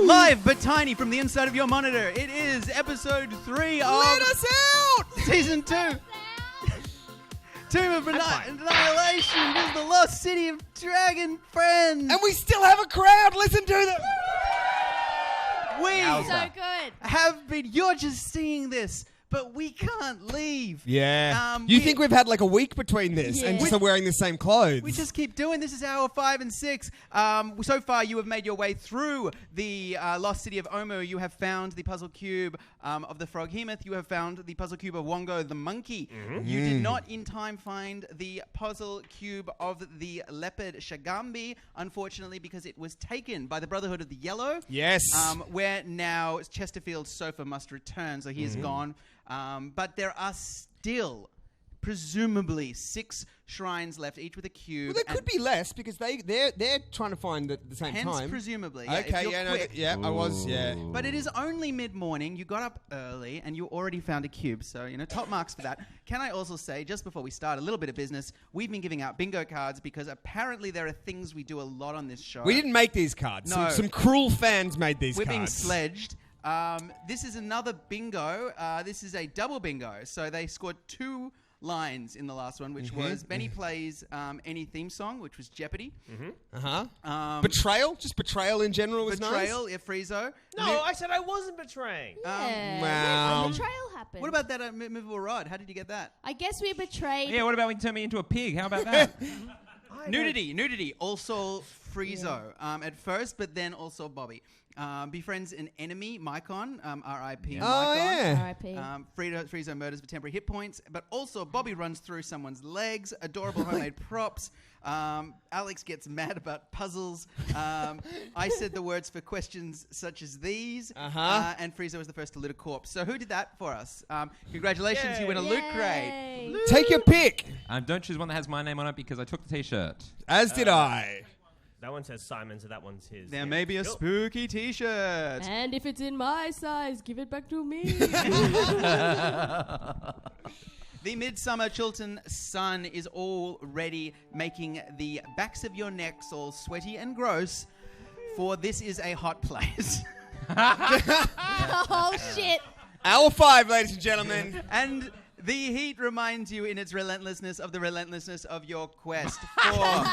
Live but tiny from the inside of your monitor, it is episode 3 of... Let us out! Season 2. Tomb of Annihilation. This is the lost city of dragon friends. And we still have a crowd. Listen to them. We So good. have been... You're just seeing this, but we can't leave. Yeah. You think we've had like a week between this and just are wearing the same clothes? We just keep doing this. Is hour 5 and 6. So far, you have made your way through the lost city of Omu. You have found the puzzle cube of the Froghemoth. You have found the puzzle cube of Wongo the monkey. Mm-hmm. You did not in time find the puzzle cube of the leopard Shagambi, unfortunately, because it was taken by the Brotherhood of the Yellow. Yes. Where now Chesterfield's sofa must return, so he is gone. But there are still, presumably, 6 shrines left, each with a cube. Well, there could be less because they're trying to find at the same hence, time. presumably. Okay, I was. But it is only mid-morning. You got up early and you already found a cube. So, top marks for that. Can I also say, just before we start, a little bit of business. We've been giving out bingo cards because apparently there are things we do a lot on this show. We didn't make these cards. No. Some cruel fans made these cards. We're being sledged. This is another bingo. This is a double bingo. So they scored 2 lines in the last one, which was Benny plays any theme song, which was Jeopardy. Betrayal? Just betrayal in general was Betrayal, nice? yeah, Friezo. No, I said I wasn't betraying. Yeah. Betrayal happened. What about that movable rod? How did you get that? I guess we betrayed. Yeah, what about we turn me into a pig? How about that? Nudity. Also Friezo at first, but then also Bobby. Befriends an enemy, Mycon, R.I.P. Oh, yeah. R.I.P. Friezo murders for temporary hit points, but also Bobby runs through someone's legs, adorable homemade props. Alex gets mad about puzzles. I said the words for questions such as these, and Friezo was the first to loot a corpse. So who did that for us? Congratulations, you win a loot crate. Take your pick. Don't choose one that has my name on it because I took the T-shirt. As did I. That one says Simon, so that one's his. There may be a spooky T-shirt. And if it's in my size, give it back to me. The midsummer Chiltern sun is already making the backs of your necks all sweaty and gross, for this is a hot place. Oh, shit. Hour 5, ladies and gentlemen. And the heat reminds you in its relentlessness of the relentlessness of your quest for...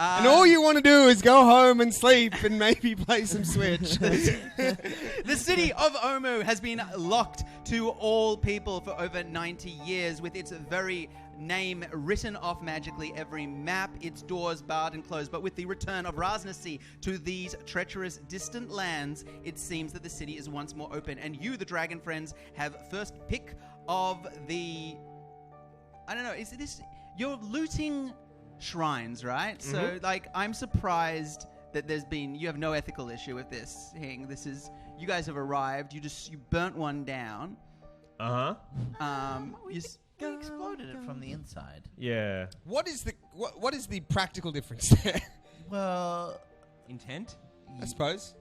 And all you want to do is go home and sleep and maybe play some Switch. The city of Omu has been locked to all people for over 90 years, with its very name written off magically every map, its doors barred and closed. But with the return of Raznasi to these treacherous distant lands, it seems that the city is once more open. And you, the Dragon Friends, have first pick of the... I don't know, is this... You're looting shrines, right? So, I'm surprised that you have no ethical issue with this, Hing. This is... You guys have arrived. You burnt one down. We exploded it from the inside. Yeah. What is the practical difference there? Well, Intent? I suppose.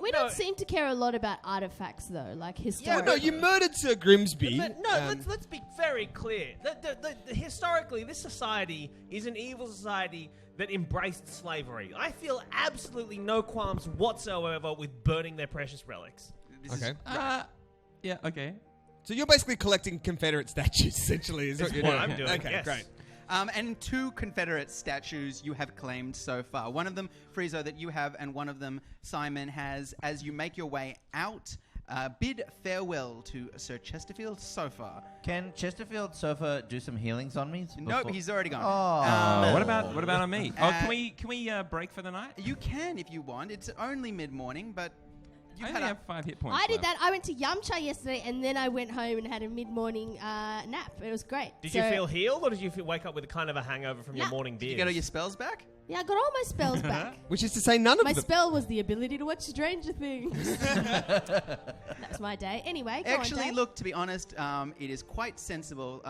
We don't seem to care a lot about artifacts, though, like historical. Yeah, no, you murdered Sir Grimsby. But let's be very clear. Historically, this society is an evil society that embraced slavery. I feel absolutely no qualms whatsoever with burning their precious relics. Yeah, okay. So you're basically collecting Confederate statues, essentially, is what you're doing. I'm doing. Okay, yes. great. And 2 Confederate statues you have claimed so far. One of them, Friezo, that you have, and one of them, Simon, has. As you make your way out, bid farewell to Sir Chesterfield Sofa. can Chesterfield Sofa do some healings on me? Nope, he's already gone. Oh. What about on me? Can we break for the night? You can if you want. It's only mid-morning, but... I only have 5 hit points I did left. that. I went to Yamcha yesterday, and then I went home and had a mid-morning nap. It was great. Did you feel healed, or did you wake up with a kind of a hangover from your morning beers? Did you get all your spells back? Yeah, I got all my spells back. Which is to say none of My them. spell was the ability to watch Stranger Things. That's my day. Anyway, go Actually, on, Dave. look, to be honest, it is quite sensible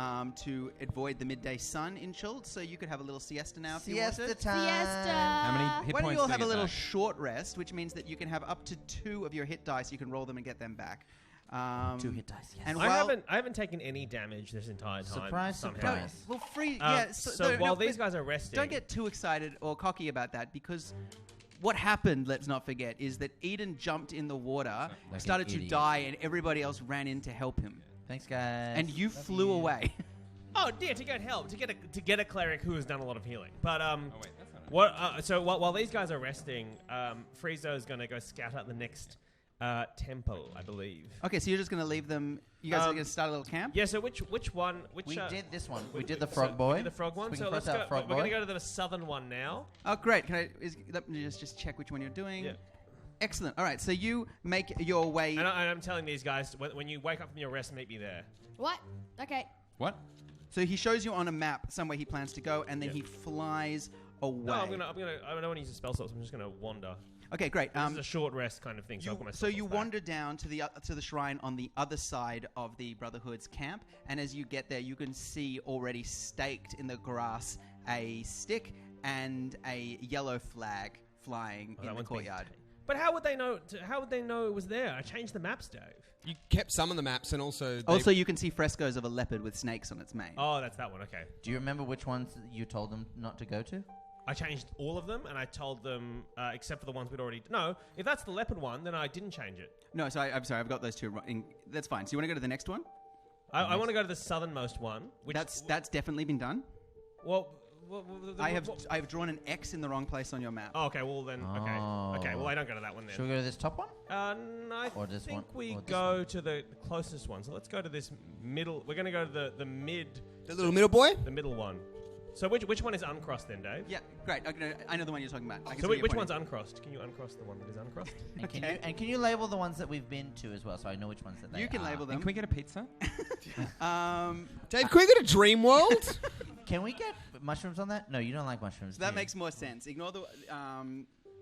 to avoid the midday sun in Chult, so you could have a little siesta now if you Siesta wanted. time. Siesta. How many hit Why don't points you all do I have a get little back? short rest, which means that you can have up to 2 of your hit dice. You can roll them and get them back. 2 hit dice. Yes. And I while haven't taken any damage this entire time. Surprise, somehow. surprise. well, free. So while these guys are resting, don't get too excited or cocky about that because what happened, let's not forget, is that Eden jumped in the water, Like started an to idiot. die, and everybody else ran in to help him. Thanks, guys. And you Love flew you. away. Oh, yeah, to get help, to get a cleric who has done a lot of healing. But Oh, wait, that's not right. so while these guys are resting, Friezo is going to go scout out the next temple, I believe. Okay, so you're just going to leave them. You guys are going to start a little camp? Yeah. So which one? Which We did this one. We which- did the so frog boy. we did the frog one. We So can let's cross go. out frog We're going boy. to go to the southern one now. Oh, great. Let me just check which one you're doing. Yeah. Excellent. All right, so you make your way. And I'm telling these guys, when you wake up from your rest, meet me there. What? Okay. What? So he shows you on a map somewhere he plans to go, and then Yeah. he flies away. No, I don't want to use a spell slot, so I'm just going to wander. Okay, great. This is a short rest kind of thing. So, I've got my So spell you slots back. wander down to the shrine on the other side of the Brotherhood's camp, and as you get there, you can see already staked in the grass a stick and a yellow flag flying Oh, in that the one's been courtyard. taken. But how would they know? How would they know it was there? I changed the maps, Dave. You kept some of the maps, and also Also, you can see frescoes of a leopard with snakes on its mane. Oh, that's that one. Okay. Do you remember which ones you told them not to go to? I changed all of them, and I told them, except for the ones we'd already... No, if that's the leopard one, then I didn't change it. No, so I'm sorry, I've got those two wrong. That's fine. So you want to go to the next one? I want to go to the southernmost one. Which, That's definitely been done. Well, I have drawn an X in the wrong place on your map. Oh, okay, well then... Oh. Okay, well I don't go to that one then. Should we go to this top one? I Or this think one? we Or this go one? to the closest one. So let's go to this middle... We're going to go to the little middle boy. the middle one. So which one is uncrossed then, Dave? Yeah, great. I know the one you're talking about. I can So see where which you're one's pointing. uncrossed? Can you uncross the one that is uncrossed? And can you label the ones that we've been to as well, so I know which ones that they You can are? label And them. can we get a pizza? Dave, can we go to Dream World? Can we get mushrooms on that? No, you don't like mushrooms. That do you? makes more sense. Ignore the.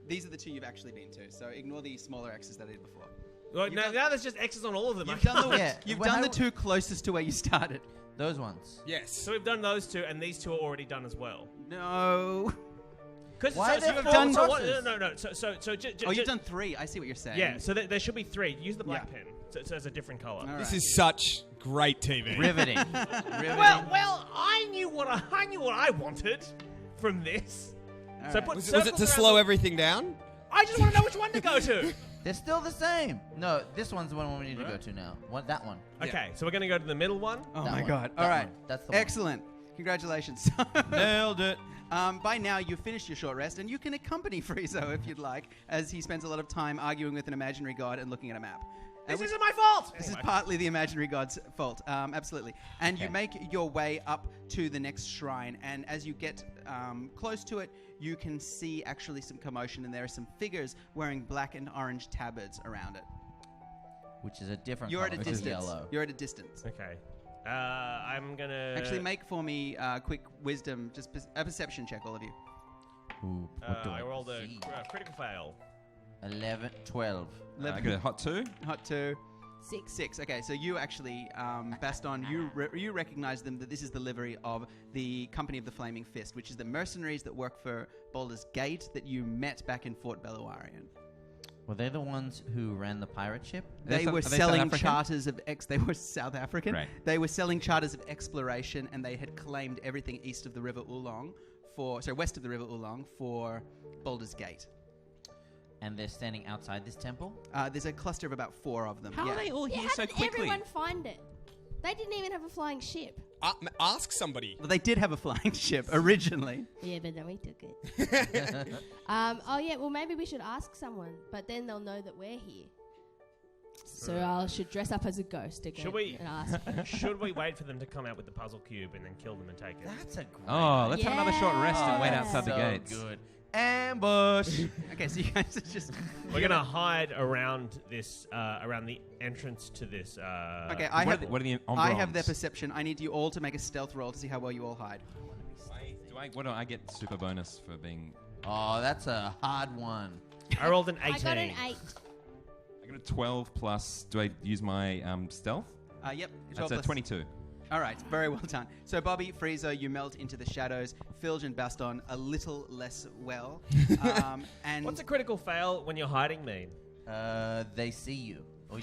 These are the two you've actually been to, so ignore the smaller X's that I did before. Well, You've now done- there's just X's on all of them. You've done the Yeah, you've well, done how- the two closest to where you started. those ones. Yes. So we've done those two, and these two are already done as well. No. Because Why are there you've four done- crosses? No. Oh, you've done three. I see what you're saying. Yeah. So there should be three. Use the black Yeah. pen. So it's a different color. All This right. is such great TV. Riveting. Riveting. Well, I knew what I wanted from this. All So right. put Was it circles to around slow the- everything down? I just want to know which one to go to. They're still the same. No, this one's the one we need to go to now. That one. Okay, so we're gonna go to the middle one. Oh That my one. God! That All right. one. That's the one. Excellent. Congratulations. Nailed it. By now, you've finished your short rest, and you can accompany Friezo if you'd like, as he spends a lot of time arguing with an imaginary god and looking at a map. This Which- isn't my fault. This is Anyway. partly the imaginary god's fault, absolutely. And you Okay. make your way up to the next shrine, and as you get close to it, you can see actually some commotion, and there are some figures wearing black and orange tabards around it. Which is a different You're at color. a Which is distance. yellow. You're at a distance. Okay. I'm gonna Actually, make for me quick wisdom, just a perception check, all of you. Ooh, what do I rolled a see? critical fail. 11, 12. I got a hot 2. Hot 2. 6. 6. Okay, so you actually, Baston, you recognize them that this is the livery of the Company of the Flaming Fist, which is the mercenaries that work for Baldur's Gate that you met back in Fort Beluarian. Were they the ones who ran the pirate ship? They were Are they South selling African? charters of They were South African. Right. They were selling charters of exploration, and they had claimed everything east of the River Oolong west of the River Oolong for Baldur's Gate. And they're standing outside this temple? There's a cluster of about 4 of them. How yeah. are they all Yeah, here how so did quickly? everyone find it? They didn't even have a flying ship. Ask somebody. Well, they did have a flying ship originally. Yeah, but then we took it. Oh yeah, well maybe we should ask someone, but then they'll know that we're here. So I should dress up as a ghost again Should we- and ask. Should we wait for them to come out with the puzzle cube and then kill them and take it? That's a great Oh, let's have another short rest and wait Yeah. outside the so gates. good. Ambush! Okay, so you guys are just... We're gonna hide around this, around the entrance to this. Okay, What are the I have their environs? perception. I need you all to make a stealth roll to see how well you all hide. What do I get super bonus for being... Oh, that's a hard one. I rolled an 18. I got an 8. I got a 12 plus... Do I use my stealth? Yep. That's a 22. All right, very well done. So, Bobby, Friezo, you melt into the shadows. Filge and Baston, a little less well. And What's a critical fail when you're hiding mean? They see you. Or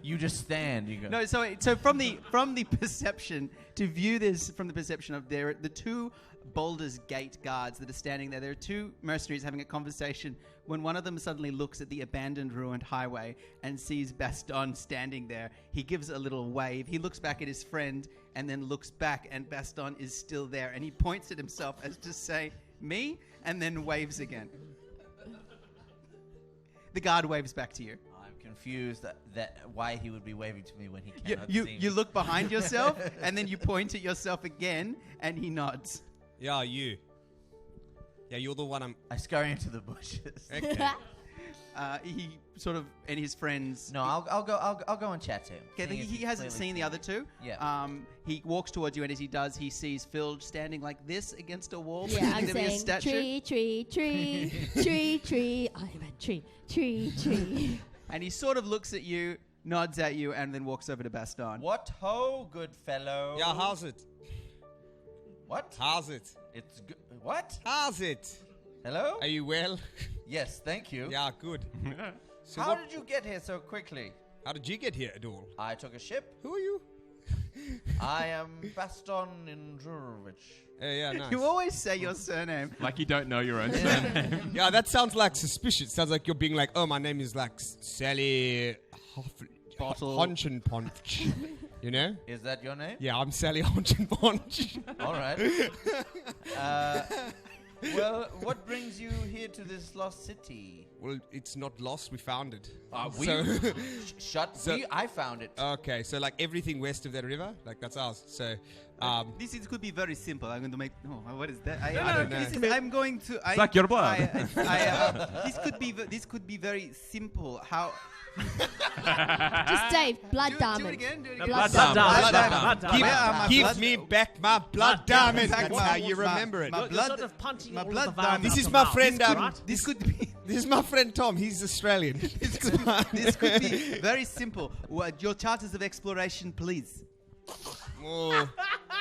you just stand. You go. No, so from the perception to view this from the perception of the two Baldur's Gate guards that are standing there. There are two mercenaries having a conversation when one of them suddenly looks at the abandoned, ruined highway and sees Baston standing there. He gives a little wave. He looks back at his friend and then looks back, and Baston is still there. And he points at himself as to say, "Me," and then waves again. The guard waves back to you. I'm confused that why he would be waving to me when he cannot see me. You look behind yourself, and then you point at yourself again, and he nods. Yeah, you. Yeah, you're the one I scurry into the bushes. Okay. He sort of and his friends. No, I'll go and chat to him. Okay, he hasn't seen the other two. Yeah. He walks towards you, and as he does, he sees Phil standing like this against a wall. Yeah, I'm pretending to be a saying statue. tree. I'm a tree. And he sort of looks at you, nods at you, and then walks over to Baston. What ho, good fellow? Yeah, how's it? What? How's it? It's good. What? How's it? Hello? Are you well? Yes, thank you. Yeah, good. So How did you get here so quickly? how did you get here at all? I took a ship. Who are you? I am Baston Indrovich. Yeah, nice. You always say your surname. Like you don't know your own surname. Yeah, that sounds like suspicious. Sounds like you're being like, oh, my name is like Sally Bottle. Honchenponch. You know? Is that your name? Yeah, I'm Sally Honchenponch. All right. Well, what brings you here to this lost city? Well, it's not lost. We found it. I found it. Okay, so like everything west of that river, like that's ours. So, This could be very simple. I'm going to make. Oh, what is that? I don't know. I'm going to. It's like your blood. This could be very simple. How? Just Dave, blood Do it diamond. again. Do it No, again. blood Blood diamond. diamond. Blood diamond. Where are my give blood- me back my blood diamond. Back That's my- how you my- remember it. my You're blood- sort of punching my all blood of the valves diamond. This out is the my mouth. friend, Right? This could be. This is my friend Tom. He's Australian. This could be very simple. Your charters of exploration, please. Oh.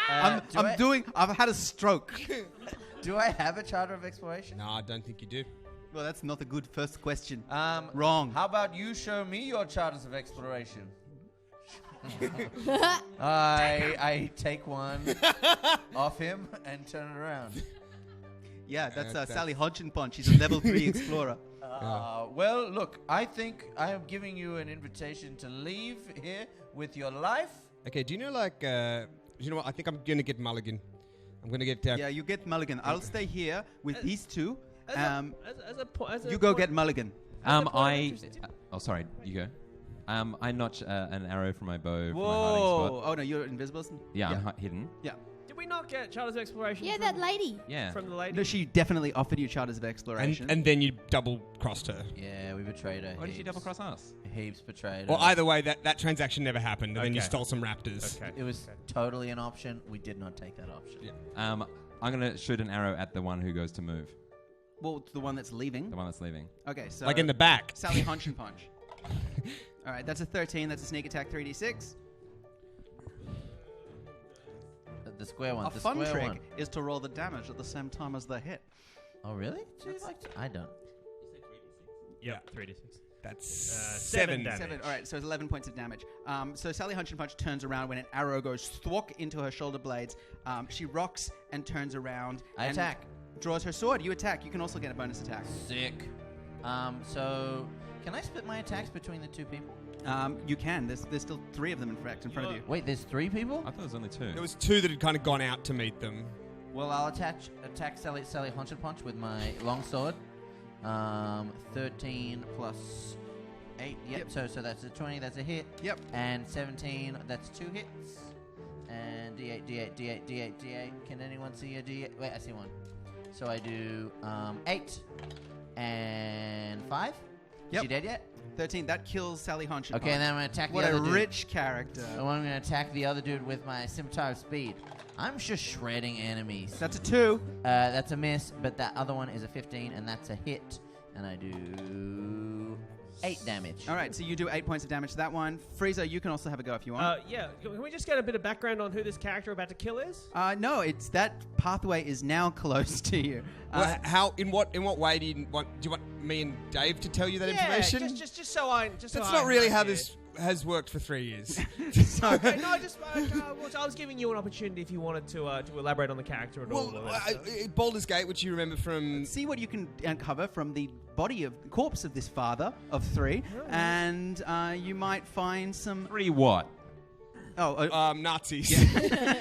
I've had a stroke. Do I have a charter of exploration? No, I don't think you do. Well, that's not a good first question. Wrong. How about you show me your charters of exploration? I take one off him and turn it around. Yeah, that's Sally Hodgkinpon. She's a level 3 explorer. Well, look, I think I am giving you an invitation to leave here with your life. Okay, do you know like, you know what? I think I'm going to get Mulligan. I'm going to get... Yeah, you get Mulligan. I'll stay here with these two. As a You go point- get Mulligan. Sorry, you go. I notch an arrow from my bow. From my hiding Whoa! spot. Oh no, you're invisible. Yeah, I'm hidden. Yeah. Did we not get charters of exploration? Yeah, from, that lady. Yeah. from the lady. No, she definitely offered you charters of exploration. and then you double-crossed her. Yeah, we betrayed her. Why did you double cross us? Heaps betrayed Well, her. either way, that transaction never happened, and then you Okay. stole some raptors. Okay. It was totally an option. We did not take that option. Yeah. I'm gonna shoot an arrow at the one who goes to move. Well, it's the one that's leaving. The one that's leaving. Okay, so Like in the back. Sally Hunch and Punch. All right, that's a 13. That's a sneak attack 3d6. The square one. A the fun square trick one. is to roll the damage at the same time as the hit. Oh, really? Do you like to? I don't. Yep, 3d6. That's 7 damage. 7. All right, so it's 11 points of damage. So Sally Hunch and Punch turns around when an arrow goes thwack into her shoulder blades. She rocks and turns around. I and attack. Draws her sword. You attack. You can also get a bonus attack. Sick. So can I split my attacks between the two people? You can. There's still 3 of them, in fact, in front of you. Wait, there's 3 people? I thought there was only 2. There was 2 that had kind of gone out to meet them. Well, I'll attack Sally Hunch and Punch with my long sword. 13 plus 8. Yep. So that's a 20. That's a hit. Yep. And 17. That's 2 hits. And D8. Can anyone see a D8? Wait, I see one. So I do 8 and 5. Yep. Is she dead yet? 13. That kills Sally Hunch and Okay, and Punch. then I'm gonna attack What the a other dude. rich character. So I'm gonna attack the other dude with my scimitar of speed. I'm just shredding enemies. That's a 2. That's a miss, but that other one is a 15, and that's a hit. And I do 8 damage. All right, so you do 8 points of damage to that one. Frieza, you can also have a go if you want. Yeah. Can we just get a bit of background on who this character we're about to kill is? No, it's that pathway is now close to you. How? In what way do you want? Do you want me and Dave to tell you that information? just so I. Just so That's I not really how idea. this has worked for 3 years. So, Okay, no, I was giving you an opportunity if you wanted to elaborate on the character at all. Baldur's Gate, which you remember from. see what you can uncover from the corpse of this father of 3, and you might find some. 3 what? Nazis.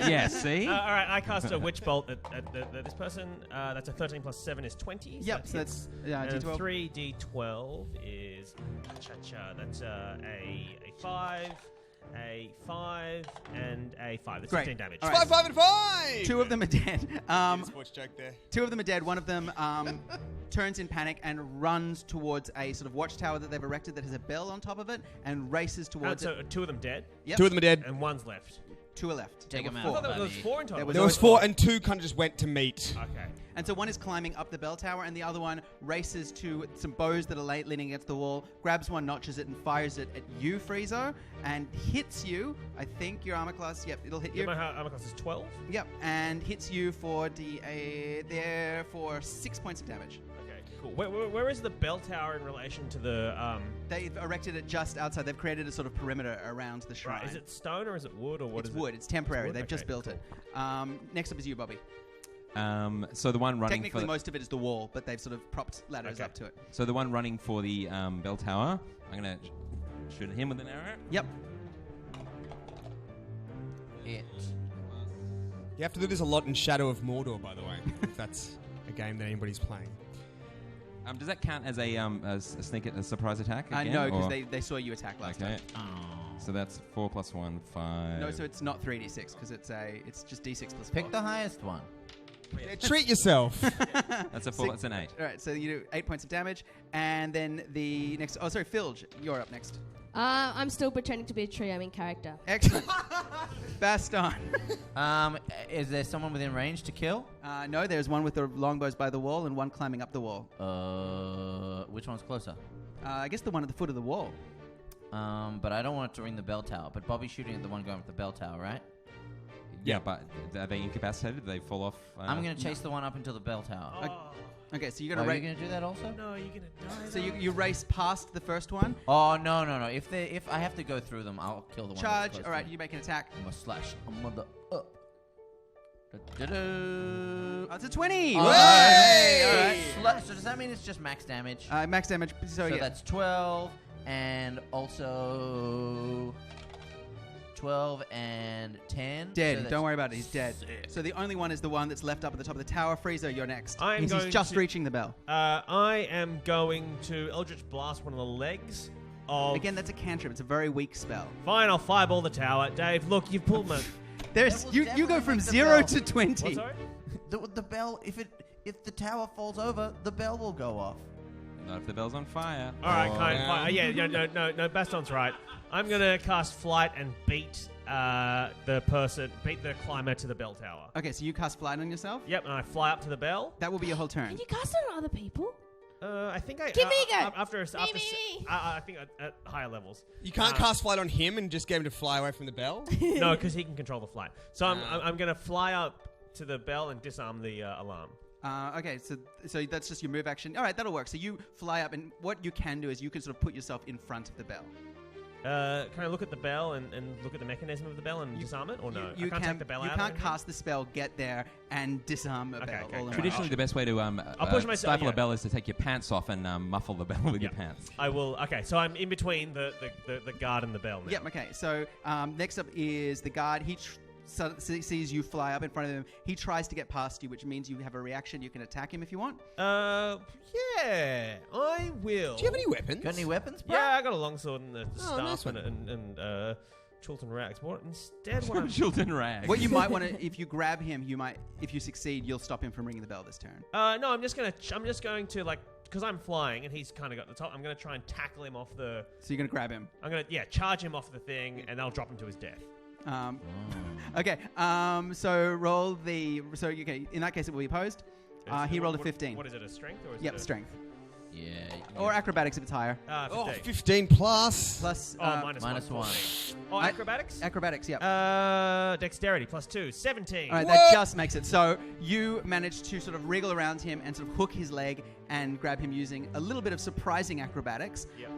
Yeah, see? All right, I cast a Witch Bolt at this person. That's a 13 plus 7 is 20. Yep, so that's and D12. 3d12 is that's a 5, a 5, and a 5. That's Great. 15 damage. All right. 5, 5, and 5! 2 of them are dead. Sports joke there. 2 of them are dead. One of them turns in panic and runs towards a sort of watchtower that they've erected that has a bell on top of it and races towards So it. 2 of them dead, Yep. 2 of them are dead. and 1's left. 2 are left. Take There him were out. I 4. thought there was 4 in total. There There was 4, and 2 kind of just went to meet. Okay. And so one is climbing up the bell tower, and the other one races to some bows that are leaning against the wall, grabs one, notches it, and fires it at you, Friezo, and hits you. I think your armor class, yep, it'll hit you. My armor class is 12. Yep, and hits you for there for 6 points of damage. Okay, cool. Where is the bell tower in relation to the They've erected it just outside. They've created a sort of perimeter around the shrine. Right, is it stone or is it wood or what It's is wood. it? It's temporary. It's wood? They've just Okay, built it. Next up is you, Bobby. So the one running Technically, for most of it is the wall, but they've sort of propped ladders up to it. so the one running for the bell tower. I'm gonna shoot at him with an arrow. Yep. Hit. You have to do this a lot in Shadow of Mordor, by the way, if that's a game that anybody's playing. Does that count as a surprise attack? Again, No, because or- they saw you attack last Okay. time. So that's 4 plus 1, 5. No, so it's not 3d6 because it's just d6 plus 4. Pick the highest one. Yeah, treat yourself. That's a 4. That's an 8. All right, so you do 8 points of damage, and then the next. Oh, sorry, Filge, you're up next. I'm still pretending to be a tree. I'm in character. Excellent. Baston. Is there someone within range to kill? No, there's one with the longbows by the wall and one climbing up the wall. Which one's closer? I guess the one at the foot of the wall. But I don't want it to ring the bell tower. But Bobby's shooting at the one going with the bell tower, right? Yeah, but are they incapacitated? Do they fall off? I'm going to chase the one up until the bell tower. Oh, Okay, so you're Are gonna you race. going to do that also? no, you're gonna die. So though. you race past the first one. Oh, no. If I have to go through them, I'll kill the one. Charge. That's All right, you make an attack. I'm a slash. I'm the up. Da-da-da. Oh, it's a 20. All All right. right. So does that mean it's just max damage? Max damage. So, So yeah. that's 12 and also 12 and 10. Dead. So that's Don't worry about it. He's dead. 6. So the only one is the one that's left up at the top of the tower. Friezo, you're next. I'm He's going just to- reaching the bell. I am going to Eldritch Blast one of the legs of. Again, that's a cantrip. It's a very weak spell. Fine, I'll fireball the tower. Dave, look, you've pulled my. There's That will you go definitely from make the 0 bell. to 20. What, sorry? The bell, if the tower falls over, the bell will go off. Not if the bell's on fire. All right, Or- fine. No, Baston's right. I'm gonna cast Flight and beat the climber to the bell tower. Okay, so you cast flight on yourself. Yep, and I fly up to the bell. That will be your whole turn. Can you cast it on other people? I think I Give me a go. after I think at higher levels. You can't cast flight on him and just get him to fly away from the bell? No, because he can control the flight. So I'm gonna fly up to the bell and disarm the alarm. Okay, so that's just your move action. All right, that'll work. So you fly up, and what you can do is you can sort of put yourself in front of the bell. Can I look at the bell and look at the mechanism of the bell and disarm it, or no? You I can't take the bell you out. can't cast the spell, get there, and disarm a Okay, bell. okay, All in one Traditionally, action. the best way to I'll push myself- stifle yeah. a bell is to take your pants off and muffle the bell with your Yeah. pants. I will. Okay, so I'm in between the guard and the bell now. Yep. Okay. So next up is the guard. He sees you fly up in front of him. He tries to get past you, which means you have a reaction. You can attack him if you want. Yeah, I will. Do you have any weapons? Got any weapons, bro? Yeah, I got a longsword and a staff nice one. and Chilton rags. What instead? What I'm Chilton rags. What you might want to, if you grab him, you might, if you succeed, you'll stop him from ringing the bell this turn. no, I'm just going to like, because I'm flying and he's kind of got the top. I'm gonna try and tackle him off the. So you're gonna grab him. I'm gonna charge him off the thing and I'll drop him to his death. Okay. So roll the. So okay. In that case, it will be opposed. He rolled a 15. What is it? A strength or is Yep, it? strength. Yeah. Or acrobatics if it's higher. 15. 15 plus. Plus Minus one. Oh, acrobatics? acrobatics, yeah. Dexterity plus 2. 17. All right, that just makes it. So you manage to sort of wriggle around him and sort of hook his leg and grab him using a little bit of surprising acrobatics. Yep.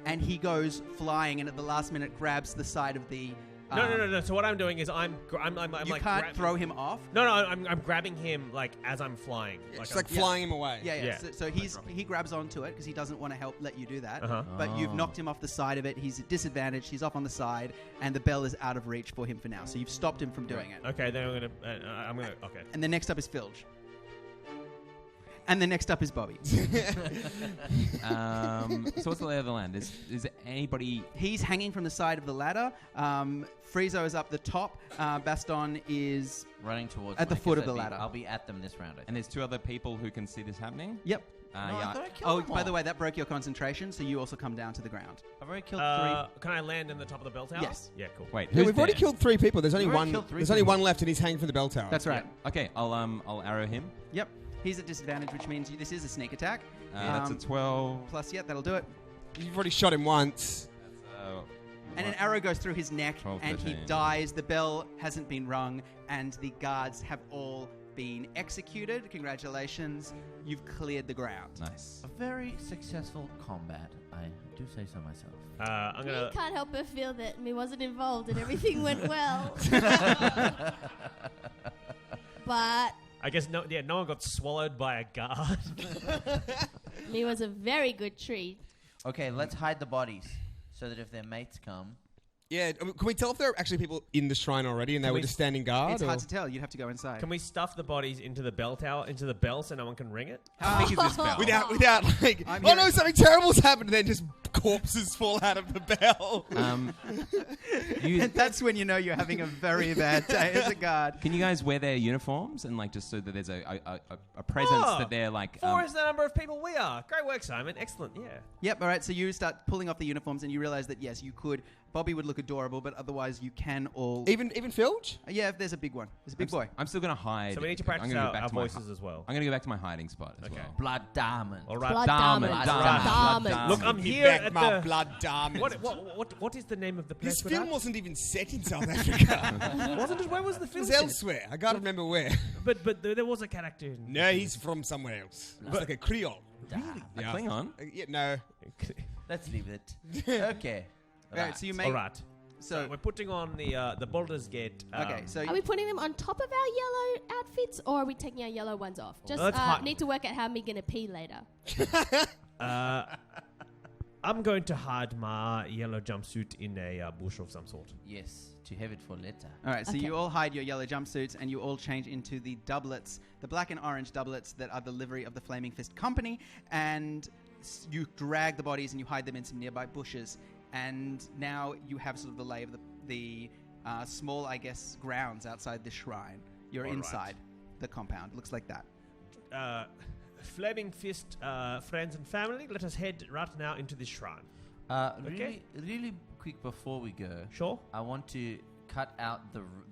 And he goes flying and at the last minute grabs the side of the... No. So what I'm doing is I'm you like can't throw him off? No, I'm grabbing him like as I'm flying. It's I'm like flying him away. Yeah. Yeah. So he grabs onto it because he doesn't want to let you do that. Uh-huh. But you've knocked him off the side of it. He's at disadvantage. He's off on the side, and the bell is out of reach for him for now. So you've stopped him from doing it. Okay, then I'm gonna. Okay. And then next up is Filge. And then next up is Bobby. So what's the lay of the land? Is anybody... He's hanging from the side of the ladder. Friezo is up the top. Baston is... Running towards At the me, foot 'cause of the ladder. I'll be at them this round. I think. And there's 2 other people who can see this happening? Yep. No, I thought I killed Oh, them by the all. way, that broke your concentration, so you also come down to the ground. I've already killed Can I land in the top of the bell tower? Yes. Yeah, cool. Wait, Yeah, who's we've already there? killed 3 people. There's only We've already one. killed 3 There's only people. one left, and he's hanging from the bell tower. That's right. Okay, I'll arrow him. Yep. He's at disadvantage, which means this is a sneak attack. That's a 12. Plus, yeah, that'll do it. You've already shot him once. And an arrow goes through his neck, 12, and he 13. dies. The bell hasn't been rung, and the guards have all been executed. Congratulations. You've cleared the ground. Nice. A very successful combat. I do say so myself. I'm gonna. Me can't help but feel that me wasn't involved and everything went well. But I guess no one got swallowed by a guard. me was a very good treat. Okay, let's hide the bodies so that if their mates come. Yeah. Can we tell if there are actually people in the shrine already, and they Can were we just standing guard? It's or? hard to tell. You'd have to go inside. Can we stuff the bodies into the bell tower, into the bell, so no one can ring it? How big is this bell? Without like, I'm oh no, hearing- something terrible's happened, and then just corpses fall out of the bell. And that's when you know you're having a very bad day as a guard. Can you guys wear their uniforms and like just so that there's a presence that they're like 4 is the number of people we are. Great work, Simon. Excellent. Yeah. Yep, all right, so you start pulling off the uniforms and you realize that, yes, you could. Bobby would look adorable, but otherwise you can all... even Filge? Yeah, if there's a big one. There's a big boy. I'm still gonna hide. So we need to I'm practice gonna go our back to my voices as well. I'm gonna go back to my hiding spot as Okay. well. Blood diamond. All right. Blood Diamond, diamond. diamond, Blood blood diamond. Look, I'm Give here back at my the. blood diamond. What is the name of the place? This we're film at? wasn't even set in South Africa. Wasn't it? Where was the It film? was set? elsewhere. I can't remember where. But there was a character. In No, he's from somewhere else. It's like a Creole. Really? A Klingon? Yeah, no. Let's leave it. Okay. All right, so you make... All right. So, We're putting on the Baldur's Gate. okay, so... Are we putting them on top of our yellow outfits, or are we taking our yellow ones off? Just Let's hi- need to work out how me gonna pee later. I'm going to hide my yellow jumpsuit in a bush of some sort. Yes, to have it for later. All right, so Okay. you all hide your yellow jumpsuits and you all change into the doublets, the black and orange doublets that are the livery of the Flaming Fist Company, and you drag the bodies and you hide them in some nearby bushes. And now you have sort of the lay of the small, I guess, grounds outside the shrine. You're All right. inside the compound. Looks like that. Flaming Fist friends and family, let us head right now into this shrine. Really quick before we go, Sure? I want to cut out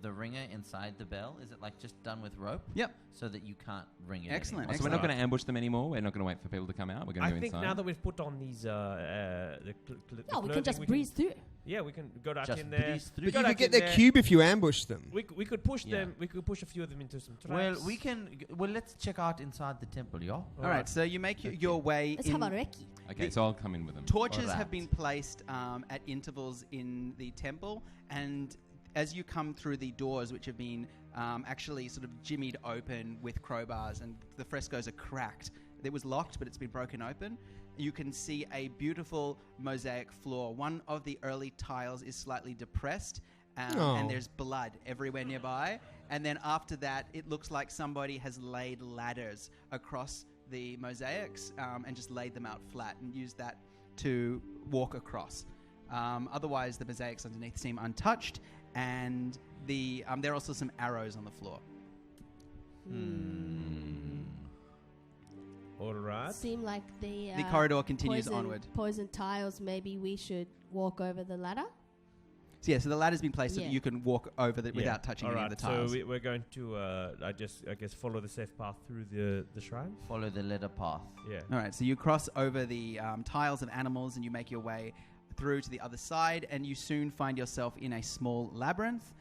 the ringer inside the bell. Is it like just done with rope? Yep. So that you can't ring it. Excellent. anymore? So we're not going to ambush them anymore. We're not going to wait for people to come out. We're going I to go think inside. now that we've put on these, No, we can just breeze through. Yeah, we can go right Just in there. breeze through. We But go you back could get in their there. cube if you ambush them. We could push Yeah. them. We could push a few of them into some traps. Well, we can. Well, let's check out inside the temple, y'all. All right, so you make your way Let's in. have a recce. Okay, so I'll come in with them. Torches Alright. have been placed at intervals in the temple, and as you come through the doors, which have been actually sort of jimmied open with crowbars, and the frescoes are cracked. It was locked, but it's been broken open. You can see a beautiful mosaic floor. One of the early tiles is slightly depressed, Oh. and there's blood everywhere nearby. And then after that, it looks like somebody has laid ladders across the mosaics and just laid them out flat and used that to walk across. Otherwise, the mosaics underneath seem untouched, and there are also some arrows on the floor. All right. Seem like The corridor continues onward. Poison tiles. Maybe we should walk over the ladder. So the ladder's been placed so that Yeah. you can walk over without touching any of the tiles. So we're going to, I guess, follow the safe path through the shrine. Follow the letter path. Yeah. All right, so you cross over the tiles of animals and you make your way through to the other side, and you soon find yourself in a small labyrinth,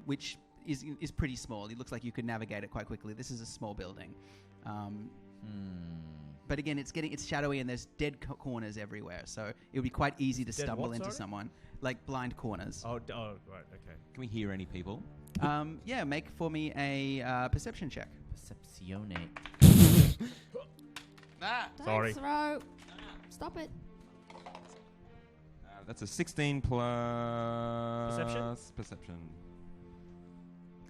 which is pretty small. It looks like you could navigate it quite quickly. This is a small building. But again, it's shadowy and there's dead corners everywhere, so it would be quite easy to Dead stumble what, into sorry? someone, like blind corners. Oh, right, okay. Can we hear any people? Make for me a perception check. Perceptione. Don't Sorry. throw. Stop it. That's a 16 plus perception.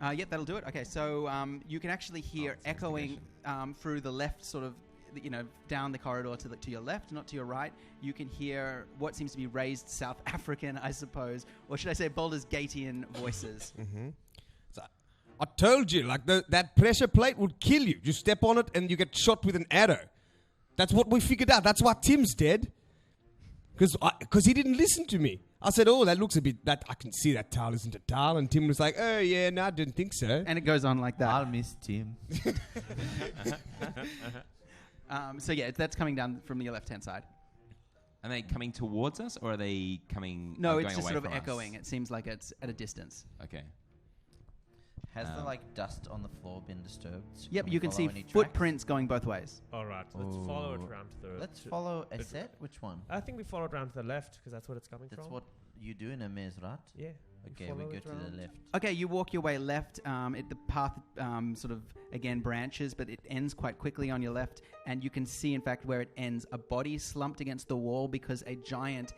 Yep, that'll do it. Okay, so you can actually hear it's echoing through the left, sort of, down the corridor to your left, not to your right. You can hear what seems to be raised South African, I suppose, or should I say Baldur's Gatean voices. So I told you, like that pressure plate would kill you. You step on it and you get shot with an arrow. That's what we figured out. That's why Tim's dead. Because he didn't listen to me. I said, oh, that looks a bit... I can see that tile isn't a tile. And Tim was like, oh, yeah, no, I didn't think so. And it goes on like that. I'll miss Tim. That's coming down from your left-hand side. Are they coming towards us, or are they coming? No, going it's just away sort of from us? echoing. It seems like it's at a distance. Okay. Has the dust on the floor been disturbed? Yep, we you can follow see any tracks? footprints going both ways. All right, let's follow it around to the... Let's follow a set. Which one? I think we follow it around to the left, because that's what it's coming That's from. what you do in a maze, right? Yeah. Okay, we follow go it to around. the left. Okay, you walk your way left. The path sort of, again, branches, but it ends quite quickly on your left. And you can see, in fact, where it ends, a body slumped against the wall because a giant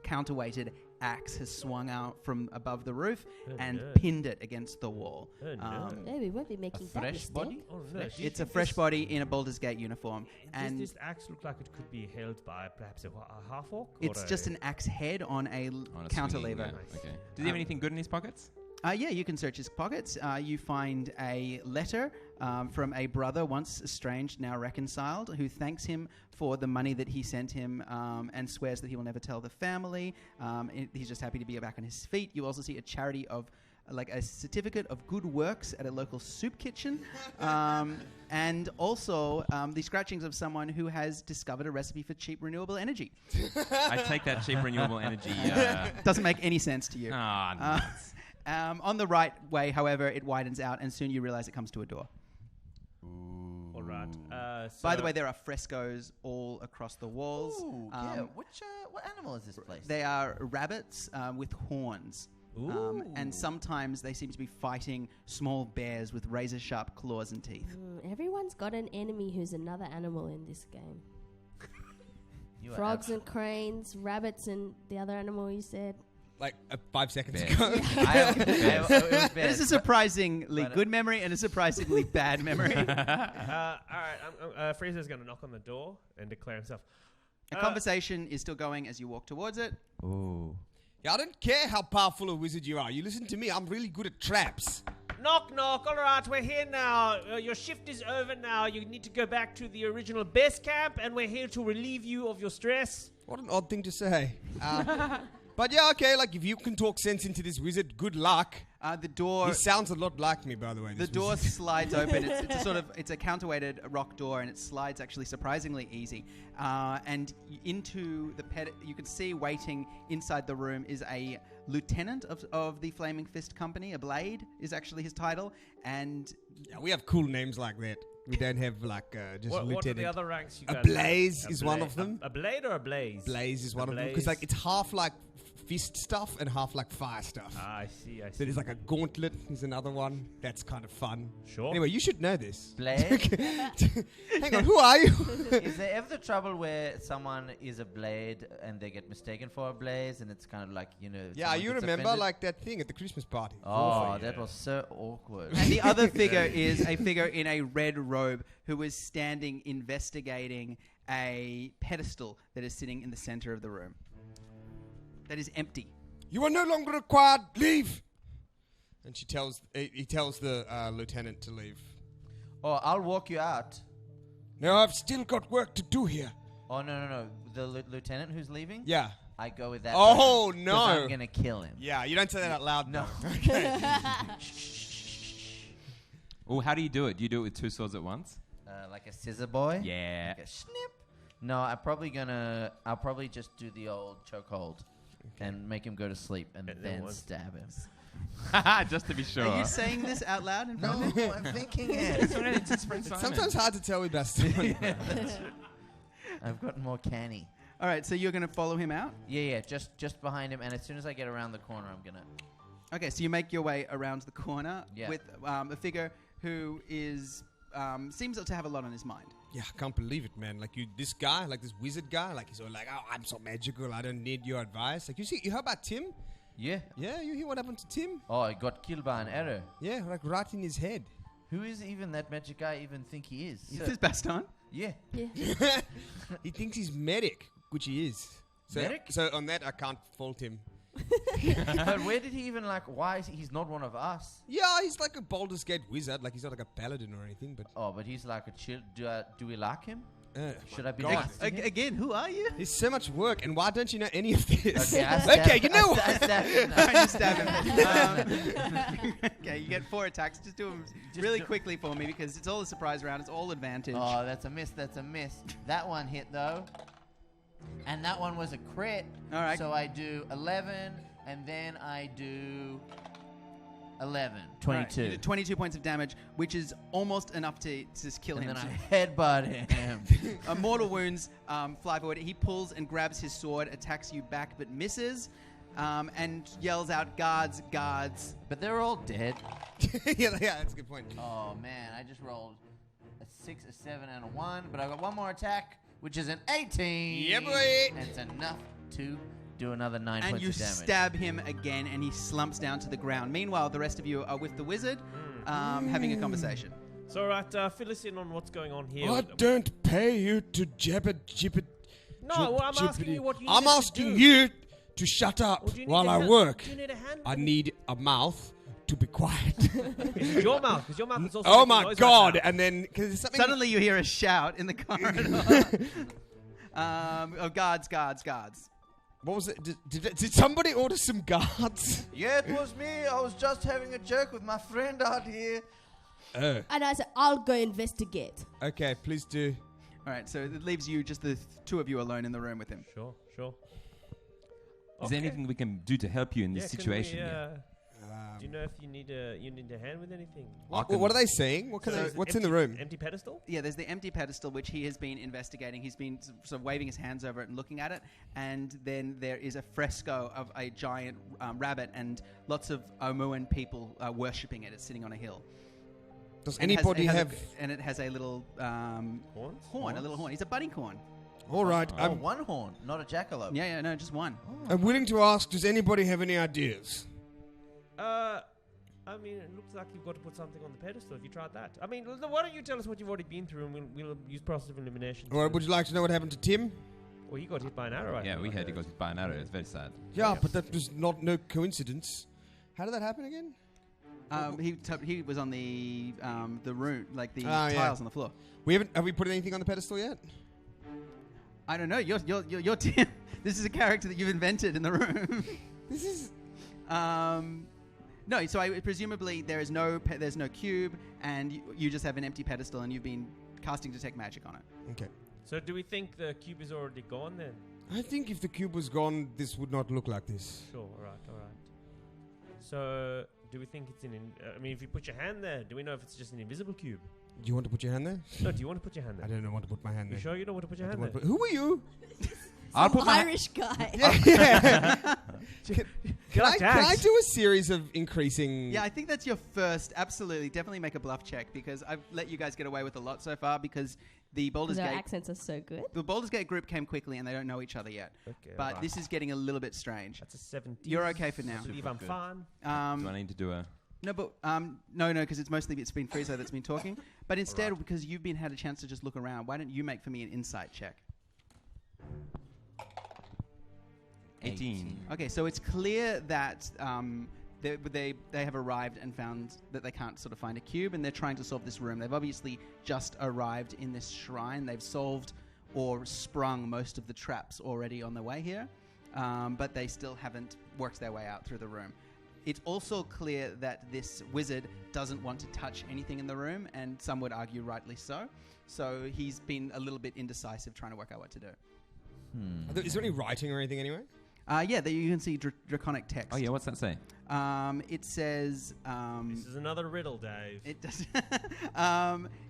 counterweighted axe has swung out from above the roof and pinned it against the wall. Yeah, we won't be making that fresh mistake. body? Oh, no. Do you It's a think fresh this- body in a Baldur's Gate uniform. Does And this axe look like it could be held by perhaps a half-orc? it's just an axe head on a On a counterlever. swinging, yeah, okay. Does he have anything good in his pockets? Yeah, you can search his pockets. You find a letter from a brother, once estranged, now reconciled, who thanks him for the money that he sent him and swears that he will never tell the family. He's just happy to be back on his feet. You also see a charity of, like a certificate of good works at a local soup kitchen. And also the scratchings of someone who has discovered a recipe for cheap renewable energy. I take that cheap renewable energy. Doesn't make any sense to you. Nuts. On the right way, however, it widens out, and soon you realize it comes to a door. All right. By the way, there are frescoes all across the walls. Ooh, yeah. What animal is this place? They are rabbits with horns. And sometimes they seem to be fighting small bears with razor-sharp claws and teeth. Everyone's got an enemy who's another animal in this game. You are Frogs and cranes, rabbits and the other animal you said. Like 5 seconds Bear. ago. it was It is a surprisingly good memory and a surprisingly bad memory. all right. Fraser's going to knock on the door and declare himself. A conversation is still going as you walk towards it. Ooh. Yeah, I don't care how powerful a wizard you are. You listen to me. I'm really good at traps. Knock, knock. All right, we're here now. Your shift is over now. You need to go back to the original base camp, and we're here to relieve you of your stress. What an odd thing to say. But yeah, okay, like if you can talk sense into this wizard, good luck. The door... He sounds a lot like me, by the way. The this door wizard. slides open. It's a counterweighted rock door, and it slides actually surprisingly easy. And into the you can see waiting inside the room is a lieutenant of the Flaming Fist Company. A blade is actually his title, and Yeah, we have cool names like that. We don't have like just What are lieutenant. the other ranks you A guys blaze have? is one of them. A blade or a blaze? Blaze is one of them blaze. because like it's half like fist stuff and half like fire stuff. I see. So there's like a gauntlet is another one. That's kind of fun. Sure. Anyway, you should know this. Blade? Hang on, who are you? Is there ever the trouble where someone is a blade and they get mistaken for a blaze and it's kind of like, Yeah, someone you gets remember offended? like that thing at the Christmas party? Oh, that was so awkward. And the other figure is a figure in a red robe who is standing investigating a pedestal that is sitting in the center of the room. That is empty. You are no longer required. Leave. And he tells the lieutenant to leave. Oh, I'll walk you out. No, I've still got work to do here. Oh, no. The lieutenant who's leaving? Yeah. I go with that. Oh, person, no. 'cause I'm gonna kill him. Yeah, you don't say that out loud. No. though. Okay. Oh, how do you do it? Do you do it with two swords at once? Like a scissor boy. Yeah. Like a snip. No, I'll probably just do the old chokehold and make him go to sleep and then stab him. Just to be sure. Are you saying this out loud in front of me? No, I'm thinking it. Sometimes hard to tell with Bastion. I've gotten more canny. All right, so you're going to follow him out? Yeah, just behind him, and as soon as I get around the corner, I'm gonna. Okay, so you make your way around the corner Yeah. with a figure who is seems to have a lot on his mind. Yeah, I can't believe it, man. Like this guy, like this wizard guy, like he's all like, "Oh, I'm so magical. I don't need your advice." Like you heard about Tim? Yeah. Yeah, you hear what happened to Tim? Oh, I got killed by an arrow. Yeah, like right in his head. Who is even that magic guy even think he is? Is this Baston? Yeah. Yeah. He thinks he's medic, which he is. So, Medic? So on that, I can't fault him. But where did he even why is he's not one of us? Yeah, he's like a Baldur's Gate wizard. Like he's not like a paladin or anything. But Oh, but he's like a chill. Do we like him? Should I be God. nice to him? Again, who are you? there's so much work, and why don't you know any of this? Okay, I stab- Okay, you know I what? stab him. All right, you stab him. Okay, you get 4 attacks. Just do them really quickly for me because it's all a surprise round. It's all advantage. Oh, that's a miss. That's a miss. That one hit though, and that one was a crit. All right. So I do 11, and then I do 11. All right, 22. you did 22 points of damage, which is almost enough to just kill And him. then I headbutt him. Mortal wounds fly forward. He pulls and grabs his sword, attacks you back, but misses, and yells out, "Guards, guards!" But they're all dead. yeah, that's a good point. Oh man, I just rolled a 6, a 7, and a 1, but I got one more attack, which is an 18. Yeah, boy. And it's enough to do another 9 And points you of damage. stab him again, and he slumps down to the ground. Meanwhile, the rest of you are with the wizard, having a conversation. So, right, fill us in on what's going on here. I don't pay you to jibber. No, well, I'm asking you what you I'm need to asking do. you to shut up Well, do you need while a I hand- work. Do you need a hand? I need a mouth to be quiet. It's your mouth, because your mouth is also Oh making my noise God! right now. And then because something. Suddenly, you hear a shout in the corridor. Guards, guards, guards. What was it? Did somebody order some guards? Yeah, it was me. I was just having a joke with my friend out here. Oh, And I said, I'll go investigate. okay. Please do. All right, so it leaves you just the two of you alone in the room with him. Sure. Is there anything we can do to help you in this can situation? we, here? do you know if you need a hand with anything? What are they saying? What can So they, there's what's an in the room? Empty pedestal? Yeah, there's the empty pedestal which he has been investigating. He's been sort of waving his hands over it and looking at it. And then there is a fresco of a giant rabbit and lots of Omuan people worshipping it. It's sitting on a hill. Does And anybody it has have? and it has a little Horns? horn, a little horn. He's a budding corn. All right. Oh, one horn, not a jackalope. Yeah, no, just one. I'm willing to ask. Does anybody have any ideas? I mean, it looks like you've got to put something on the pedestal. Have you tried that? I mean, why don't you tell us what you've already been through, and we'll use process of elimination. Or would you like to know what happened to Tim? Well, he got hit by an arrow. I Yeah, think, we like heard he that. got hit by an arrow. It's very sad. Yeah, but that was no coincidence. How did that happen again? He was on the room, like the Oh, yeah. tiles on the floor. Have we put anything on the pedestal yet? I don't know. You're Tim. This is a character that you've invented in the room. This is. No, so presumably there's no cube, and you just have an empty pedestal, and you've been casting detect magic on it. Okay. So, do we think the cube is already gone then? I think if the cube was gone, this would not look like this. Sure. All right. So, do we think it's I mean, if you put your hand there, do we know if it's just an invisible cube? Do you want to put your hand there? No. Do you want to put your hand I there? don't want to put my hand You there. sure you don't want to put your I don't hand want there? to Who are you? I'll put my Irish guy. Yeah. Can like I tags. do a series of increasing? Yeah, I think that's your first. Absolutely, definitely make a bluff check because I've let you guys get away with a lot so far because the Baldur's Their Gate accents are so good. the Baldur's Gate group came quickly and they don't know each other yet. Okay. But right. this is getting a little bit strange. That's a 17. You're okay for now. I believe I'm good. fine. Do I need to do a? No, but no, because it's been Frieza that's been talking. But instead, because you've had a chance to just look around, why don't you make for me an insight check? 18. Okay, so it's clear that they have arrived and found that they can't sort of find a cube, and they're trying to solve this room. They've obviously just arrived in this shrine. They've solved or sprung most of the traps already on their way here. but they still haven't worked their way out through the room. It's also clear that this wizard doesn't want to touch anything in the room, and some would argue rightly so. So he's been a little bit indecisive trying to work out what to do. Is there any writing or anything anyway? Yeah, there you can see draconic text. Oh yeah, what's that say? It says... This is another riddle, Dave. It does.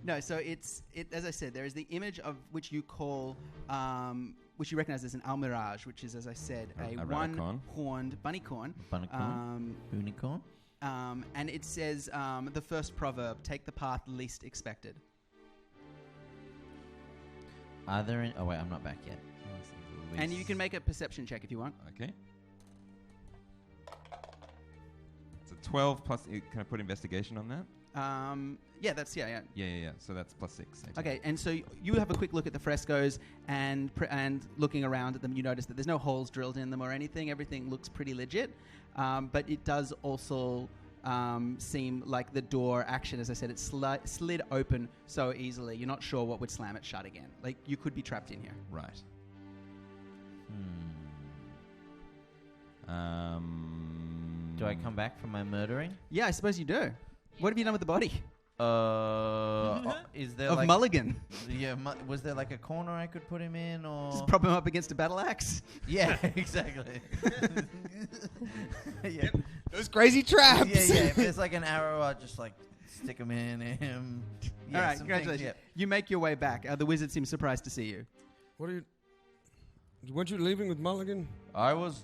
No, so it's as I said, there is the image of which you call, which you recognize as an almirage, which is, as I said, a one-horned bunnycorn. Unicorn. And it says the first proverb: "Take the path least expected." Are there any... Oh, wait, I'm not back yet. And you can make a perception check if you want. Okay. It's a 12 plus. Can I put investigation on that? Yeah, that's yeah. Yeah. So that's plus 6. 18. Okay, and so you have a quick look at the frescoes, and looking around at them, you notice that there's no holes drilled in them or anything. Everything looks pretty legit, but it does also seem like the door action, as I said, it slid open so easily. You're not sure what would slam it shut again. Like, you could be trapped in here. Right. Do I come back from my murdering? Yeah, I suppose you do. What have you done with the body? Is there Of like... Mulligan. Yeah, was there like a corner I could put him in, or... Just prop him up against a battle axe. Yeah, exactly. Yeah. Those crazy traps. Yeah. If there's like an arrow, I'd just like stick him in him. Yeah, All right, some congratulations. things, You make your way back. The wizard seems surprised to see you. What are you... Weren't you leaving with Mulligan? I was...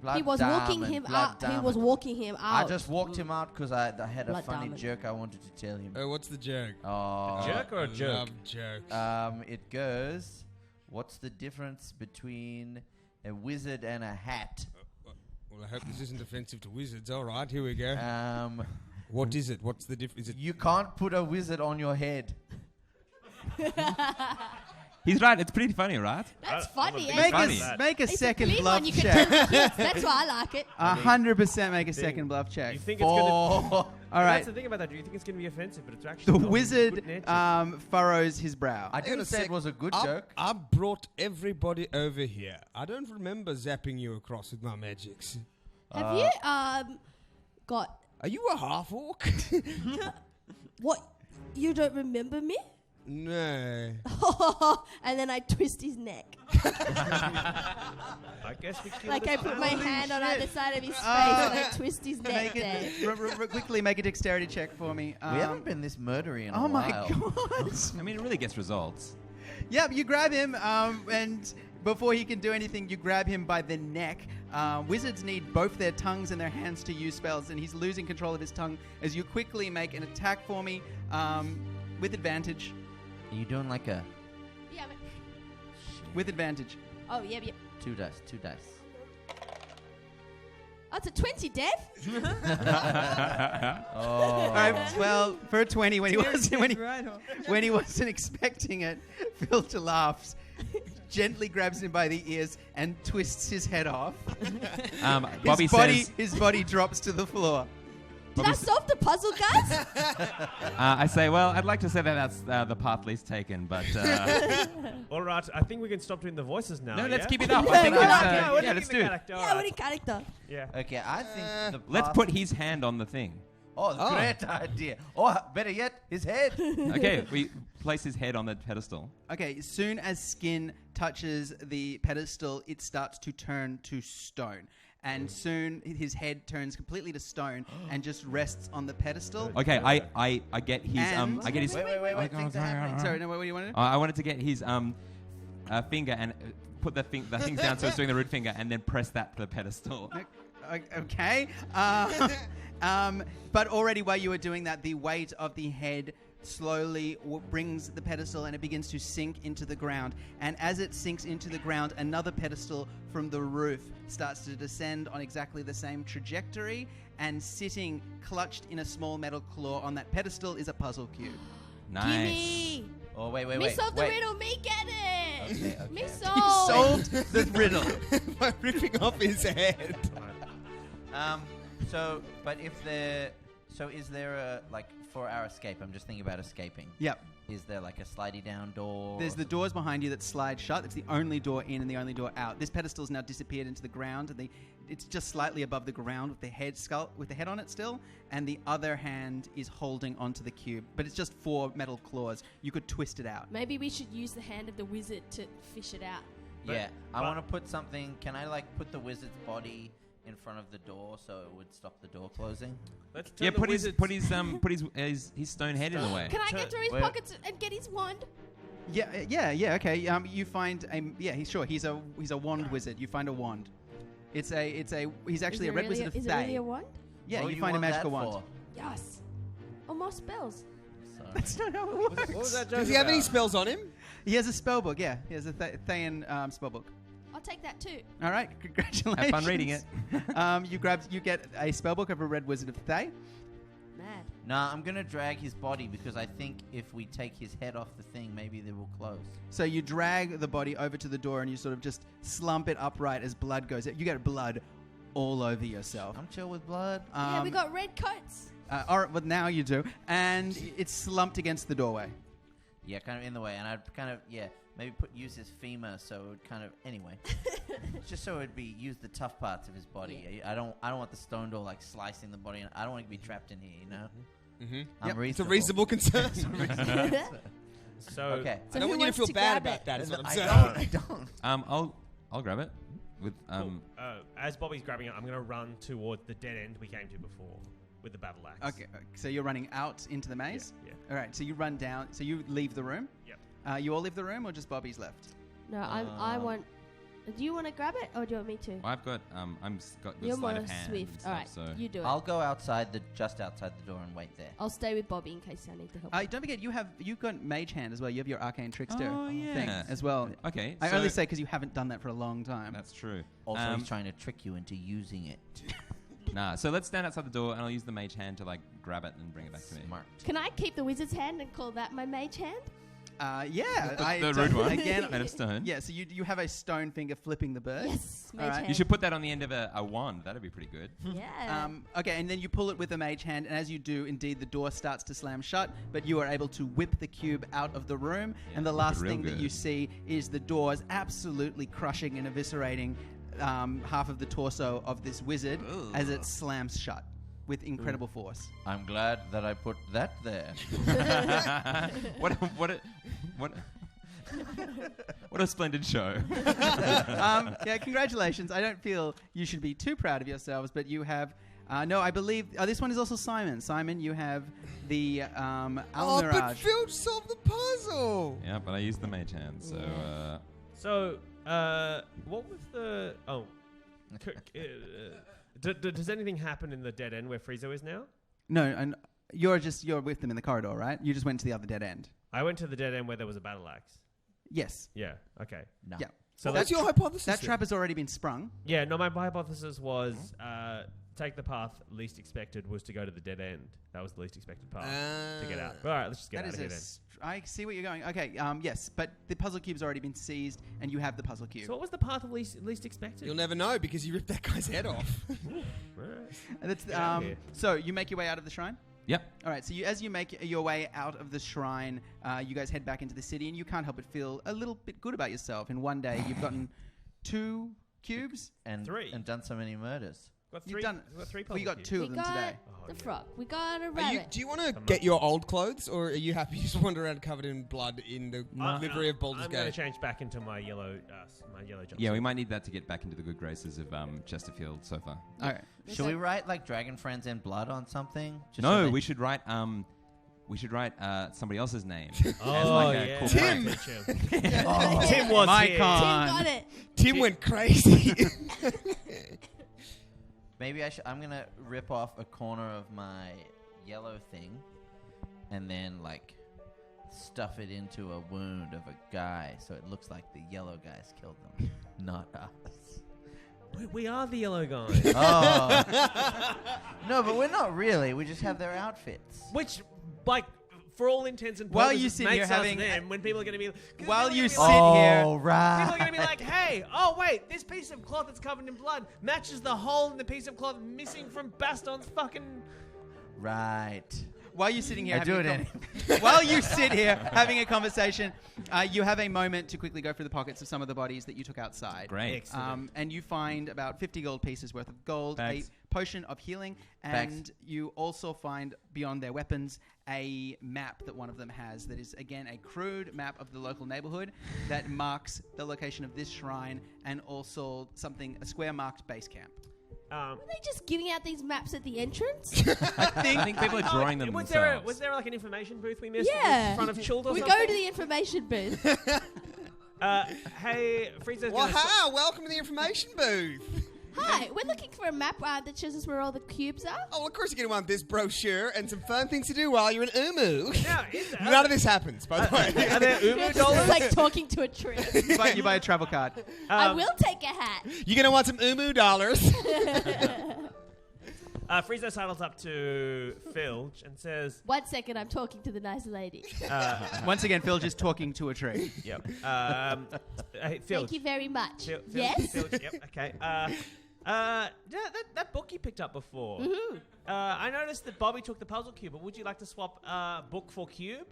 blood He was walking him out. He was walking him out. I just walked him out because I had a Blood funny diamond. joke I wanted to tell him. Oh, what's the joke? Oh, Jerk or a I jerk? love jokes. It goes, what's the difference between a wizard and a hat? Well, I hope this isn't offensive to wizards. All right, here we go. What is it? What's the difference? You can't put a wizard on your head. He's right. It's pretty funny, right? That's I'm a funny. big eh? fan of that. Make a It's second clean bluff one you can check. tell the kids. That's why I like it. 100% make a second bluff check. You think it's going to... All That's right. the thing about that. Do you think it's going to be offensive? But it's actually The not. wizard Good nature. furrows his brow. I didn't say it was a good I joke. I brought everybody over here. I don't remember zapping you across with my magics. Have you got Are you a half-orc? what? You don't remember me? No. And then I twist his neck. I guess we killed Like the I put my child. hand on either side of his face and I twist his neck Make there. it, quickly make a dexterity check for me. We haven't been this murdery in a Oh my while. god! I mean, it really gets results. Yeah, you grab him, and before he can do anything, you grab him by the neck. Wizards need both their tongues and their hands to use spells, and he's losing control of his tongue as you quickly make an attack for me with advantage. Are you doing like a... Yeah, but, With advantage. oh, yeah. 2 dice. Oh, it's a 20, Dev. All right, well, for a 20, when he wasn't expecting it, Filter laughs, gently grabs him by the ears, and twists his head off. Bobby says, His body drops to the floor. Did I solve the puzzle, guys? I say, well, I'd like to say that that's the path least taken, but All right, I think we can stop doing the voices now. no, let's yeah? keep it up. Yeah, I think good it's, idea. what yeah, do you let's think do the it. character? Yeah, what in character? Yeah. Okay, I think the Let's path- put his hand on the thing. Oh, great idea. Or better yet, his head. Okay, we place his head on the pedestal. Okay, as soon as skin touches the pedestal, it starts to turn to stone. And soon his head turns completely to stone and just rests on the pedestal. Okay, I get his And- I get his. Wait, things are happening. Sorry, no, what do you want to do? I wanted to get his finger and put the things down so it's doing the root finger and then press that to the pedestal. Okay. But already while you were doing that, the weight of the head slowly brings the pedestal and it begins to sink into the ground. And as it sinks into the ground, another pedestal from the roof starts to descend on exactly the same trajectory. And sitting clutched in a small metal claw on that pedestal is a puzzle cube. Nice. Gimme. Oh, wait. Me solve the riddle, me get it. Okay. Me You solve. solved the riddle. By ripping off his head. So, but if there... So is there a, like, for our escape, I'm just thinking about escaping. Yep. Is there like a slidey down door? There's the doors behind you that slide shut. It's the only door in and the only door out. This pedestal's now disappeared into the ground, and it's just slightly above the ground with the head on it still, and the other hand is holding onto the cube. But it's just 4 metal claws. You could twist it out. Maybe we should use the hand of the wizard to fish it out. Yeah, I want to put something. Can I like put the wizard's body in front of the door so it would stop the door closing? Let's turn the put wizard's- his stone head in the way. Can I get through his Where- pockets and get his wand? Yeah. Okay. You find he's a wand wizard. You find a wand. He's actually a red wizard of Is it Thay. really a wand? Yeah, What you do find a want that magical wand. for? Yes. Or more spells. Sorry. That's not how it works. What was that joke Does he have any about? spells on him? He has a spell book. Yeah, he has a Thayan spell book. I'll take that too. All right, congratulations. Have fun reading it. You get a spellbook of a red wizard of Thay. Mad. Nah, I'm gonna drag his body because I think if we take his head off the thing, maybe they will close. So you drag the body over to the door and you sort of just slump it upright as blood goes out. You get blood all over yourself. I'm chill with blood. Yeah, we got red coats. All right, well, now you do. And it's slumped against the doorway. Yeah, kind of in the way, and I'd kind of maybe use his femur so it would kind of anyway, just so it'd be use the tough parts of his body. I don't want the stone door like slicing the body. I don't want to be trapped in here. You know. Mm-hmm. I'm It's a reasonable. reasonable concern. So Okay. So I don't who want you to wants feel to bad grab about it? that. Is what I'm I saying. don't. I'll grab it with as Bobby's grabbing it, I'm going to run toward the dead end we came to before with the battle axe. Okay, so you're running out into the maze? Yeah. All right, so you run down. So you leave the room? Yep. You all leave the room or just Bobby's left? No, I want. Do you want to grab it or do you want me to? I've got got the You're sleight more of hand. swift. and stuff, All right, so you do it. I'll go just outside the door and wait there. I'll stay with Bobby in case I need to help. Don't forget, you've got Mage Hand as well. You have your Arcane Trickster Oh, yeah. thing as well. Okay, I so only say because you haven't done that for a long time. that's true. Also, he's trying to trick you into using it. Nah, so let's stand outside the door and I'll use the mage hand to like grab it and bring it back to me. Smart. Can I keep the wizard's hand and call that my mage hand? Yeah. The rude one. Again, Made of stone. yeah, so you have a stone finger flipping the bird. Yes, mage Alright. hand. You should put that on the end of a wand. That'd be pretty good. Yeah. Okay, and then you pull it with a mage hand, and as you do, indeed, the door starts to slam shut, but you are able to whip the cube out of the room, and the whip last it real thing that good. you see is the doors absolutely crushing and eviscerating half of the torso of this wizard as it slams shut with incredible force. I'm glad that I put that there. What a splendid show. Yeah, congratulations. I don't feel you should be too proud of yourselves, but you have... no, I believe... this one is also Simon. Simon, you have the Oh, but Almirage. Phil solved the puzzle. Yeah, but I used the mage hand, so So, what was the... Oh. Does anything happen in the dead end where Friezo is now? No, and you're with them in the corridor, right? You just went to the other dead end. I went to the dead end where there was a battle axe. Yes. Yeah, okay. No. Yeah. So That's your hypothesis. That then. trap has already been sprung. Yeah, no, my hypothesis was take the path least expected was to go to the dead end. That was the least expected path to get out. All right, let's just get That out is of here then. I see where you're going. Okay, yes, but the puzzle cube's already been seized, and you have the puzzle cube. So what was the path of least expected? You'll never know because you ripped that guy's head off. Right. And that's, Get out of here. so you make your way out of the shrine? yep. All right, so as you make your way out of the shrine, you guys head back into the city, and you can't help but feel a little bit good about yourself. In one day, you've gotten 2 cubes. And 3. and done so many murders. Got You've 3. done- Got 3 Well, you got puzzle 2 we of them got today. the yeah. frog. We got a rabbit. Do you want to Come get on. your old clothes, or are you happy to just wander around covered in blood in the livery of Baldur's I'm going to Gate? change back into my yellow jumpsuit. Yeah, we might need that to get back into the good graces of Chesterfield so far. All right. Should we write like Dragon Friends in blood on something? Just so No, they- we should write somebody else's name. Oh, as like a yeah. cool Tim. character. Tim was here. Tim got it. Tim went crazy. Maybe I'm gonna rip off a corner of my yellow thing, and then like stuff it into a wound of a guy, so it looks like the yellow guys killed them, not us. We are the yellow guys. Oh. No, but we're not really. We just have their outfits. Which, like, for all intents and While purposes, you sit makes here us having- them when people are going to be... 'cause While people are you gonna sit be like, here- Oh, right. People are going to be like, hey, oh, wait, this piece of cloth that's covered in blood matches the hole in the piece of cloth missing from Baston's fucking... Right. While you're sitting here, I do it having while you sit here having a conversation, you have a moment to quickly go through the pockets of some of the bodies that you took outside. Great. Excellent. And you find about 50 gold pieces worth of gold, Bags. a potion of healing, and you also find beyond their weapons a map that one of them has that is again a crude map of the local neighborhood that marks the location of this shrine and also a square marked base camp. Were they just giving out these maps at the entrance? I think people are drawing them was themselves. there like an information booth we missed Yeah. in front of Chilled or We something? go to the information booth. Hey, Frieza's Well, gonna hi, welcome to the information booth. Hi, we're looking for a map that shows us where all the cubes are. Oh, of course you're going to want this brochure and some fun things to do while you're in Umu. Now, is there- None of this happens, by the way. Are there Umu It's dollars? like talking to a tree. You buy a travel card. I will take a hat. You're going to want some Umu dollars. Frieza sidles up to Filch and says, 1 second, I'm talking to the nice lady. Once again, Phil just talking to a tree. "Yep, hey, Filch." Thank you very much. Filch, Yes? Filch, yep, okay. That book you picked up before. Mm-hmm. I noticed that Bobby took the puzzle cube, but would you like to swap book for cube?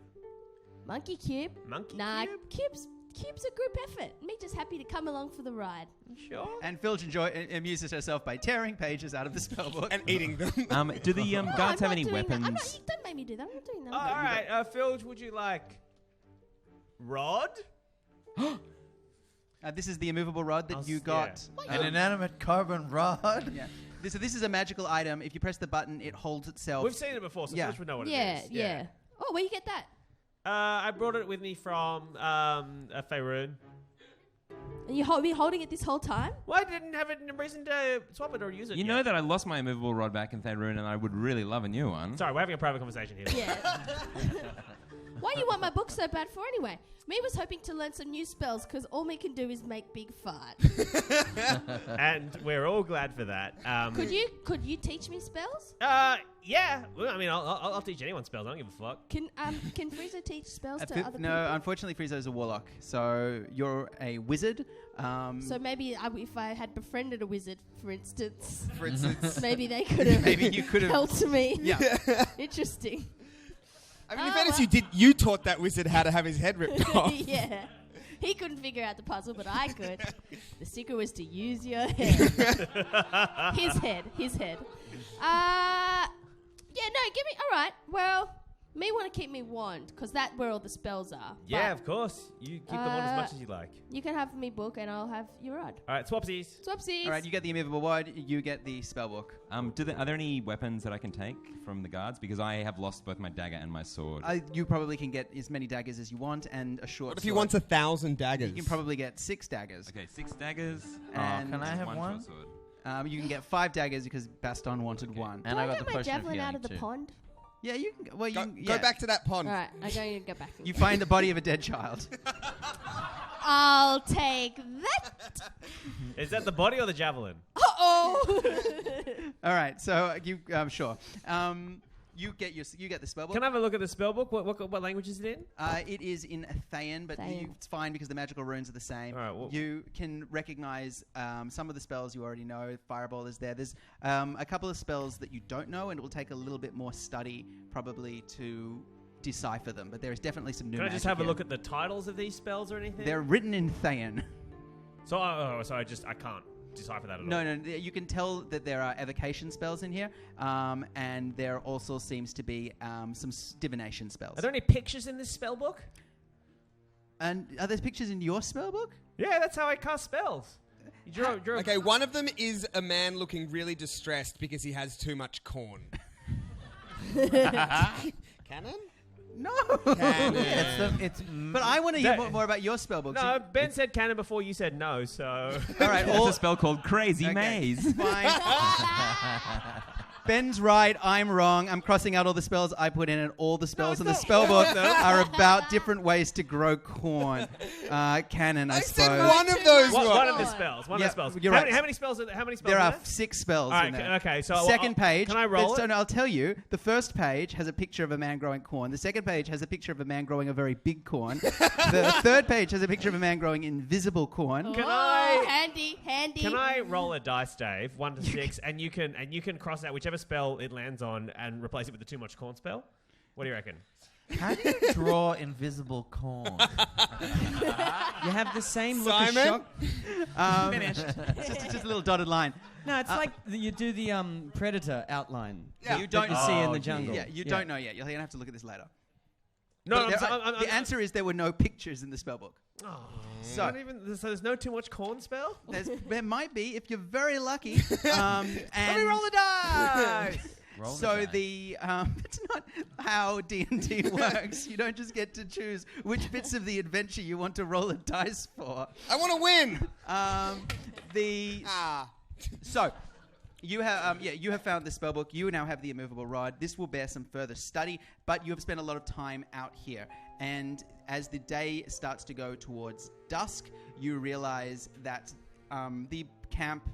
Monkey cube? Monkey Nah, cube? cube's a group effort. Me just happy to come along for the ride. Sure. And Phil amuses herself by tearing pages out of the spellbook. And eating them. Do the No, guards I'm have any not doing that. weapons? Don't make me do that. I'm not doing that. All right, Filch, would you like rod? This is the immovable rod that you got. An inanimate carbon rod. Yeah. This is a magical item. If you press the button, it holds itself. We've seen it before, so Yeah. Filch would know what it Yeah, is. yeah. Oh, where you get that? I brought it with me from Faerun. And you been holding it this whole time? Well, I didn't have a reason to swap it or use it You yet. know that I lost my immovable rod back in Faerun, and I would really love a new one. Sorry, we're having a private conversation here. Yeah. Why you want my book so bad for anyway? Me was hoping to learn some new spells because all me can do is make big fart. And we're all glad for that. Could you teach me spells? Yeah. Well, I mean, I'll teach anyone spells. I don't give a fuck. Can Frieza teach spells to other No, people? unfortunately, Friezo is a warlock. So you're a wizard. So maybe if I had befriended a wizard, for instance, for instance, maybe they could have maybe you could have. helped me. Yeah. Interesting. I mean, in Oh, fairness, well. you taught that wizard how to have his head ripped off. Yeah. He couldn't figure out the puzzle, but I could. The secret was to use your head. His head. Yeah, no, give me... All right, well, me want to keep me wand, because that's where all the spells are. Yeah, But of course. You keep them on as much as you like. you can have me book, and I'll have your rod. All right, swapsies. Swapsies. All right, you get the immovable wand. You get the spellbook. Are there any weapons that I can take from the guards? Because I have lost both my dagger and my sword. You probably can get as many daggers as you want and a short What if he sword. wants 1,000 daggers? You can probably get 6 daggers. Okay, 6 daggers. And Can I have one one? short sword. You can get 5 daggers because Baston wanted 1. And Do I I got get the my potion of javelin out healing of the too. pond? Yeah, you can. Well, Go, you go back to that pond. All right, I'm going to go back. You find the body of a dead child. I'll take that. Is that the body or the javelin? Uh-oh. All right, so you sure. You get the spellbook. Can I have a look at the spellbook? What language is it in? It is in Thayan, but Thayan. it's fine because the magical runes are the same. All right, well- you can recognize some of the spells you already know. Fireball is there. There's a couple of spells that you don't know, and it will take a little bit more study probably to decipher them. But there is definitely some new Can I magic just have a here. look at the titles of these spells or anything? They're written in Thayan. So I can't decipher that at all. No, you can tell that there are evocation spells in here, and there also seems to be some divination spells. Are there any pictures in this spellbook? And are there pictures in your spellbook? Yeah, that's how I cast spells. You draw Okay, one of them is a man looking really distressed because he has too much corn. Canon? No. Canon. But I want to hear That- more about your spellbook. No, Ben said cannon before you said no, so... All right, There's a spell called Crazy Okay, Maze. Fine. Ben's right. I'm wrong. I'm crossing out all the spells I put in, and all the spells in the spellbook are about different ways to grow corn. Canon, I I suppose. said one of those One were. of the spells. One Yeah, of the spells. you're how right. Many, how many spells? How many spells? There are are 6 spells All right, in there. okay, so Second page. Can I roll So it? no, I'll tell you. The first page has a picture of a man growing corn. The second page has a picture of a man growing a very big corn. The third page has a picture of a man growing invisible corn. Can Oh, I- handy. Can I roll a dice, Dave? 1 to 6, and you can cross out whichever spell it lands on and replace it with the too much corn spell. What do you reckon? How do you draw invisible corn? You have the same look Simon? of shock. Finished. Just a little dotted line. No, it's like you do the Predator outline. Yeah. You don't you see in Oh, the jungle. Yeah, you don't know yet. You're going to have to look at this later. No, But I'm the answer is there were no pictures in the spellbook. So, so there's no too much corn spell? There might be if you're very lucky. Let me roll the dice! So that's not how D&D works. You don't just get to choose which bits of the adventure you want to roll a dice for. I want to win. So you have found the spellbook. You now have the immovable rod. This will bear some further study, but you have spent a lot of time out here. And as the day starts to go towards dusk, you realize that the camp,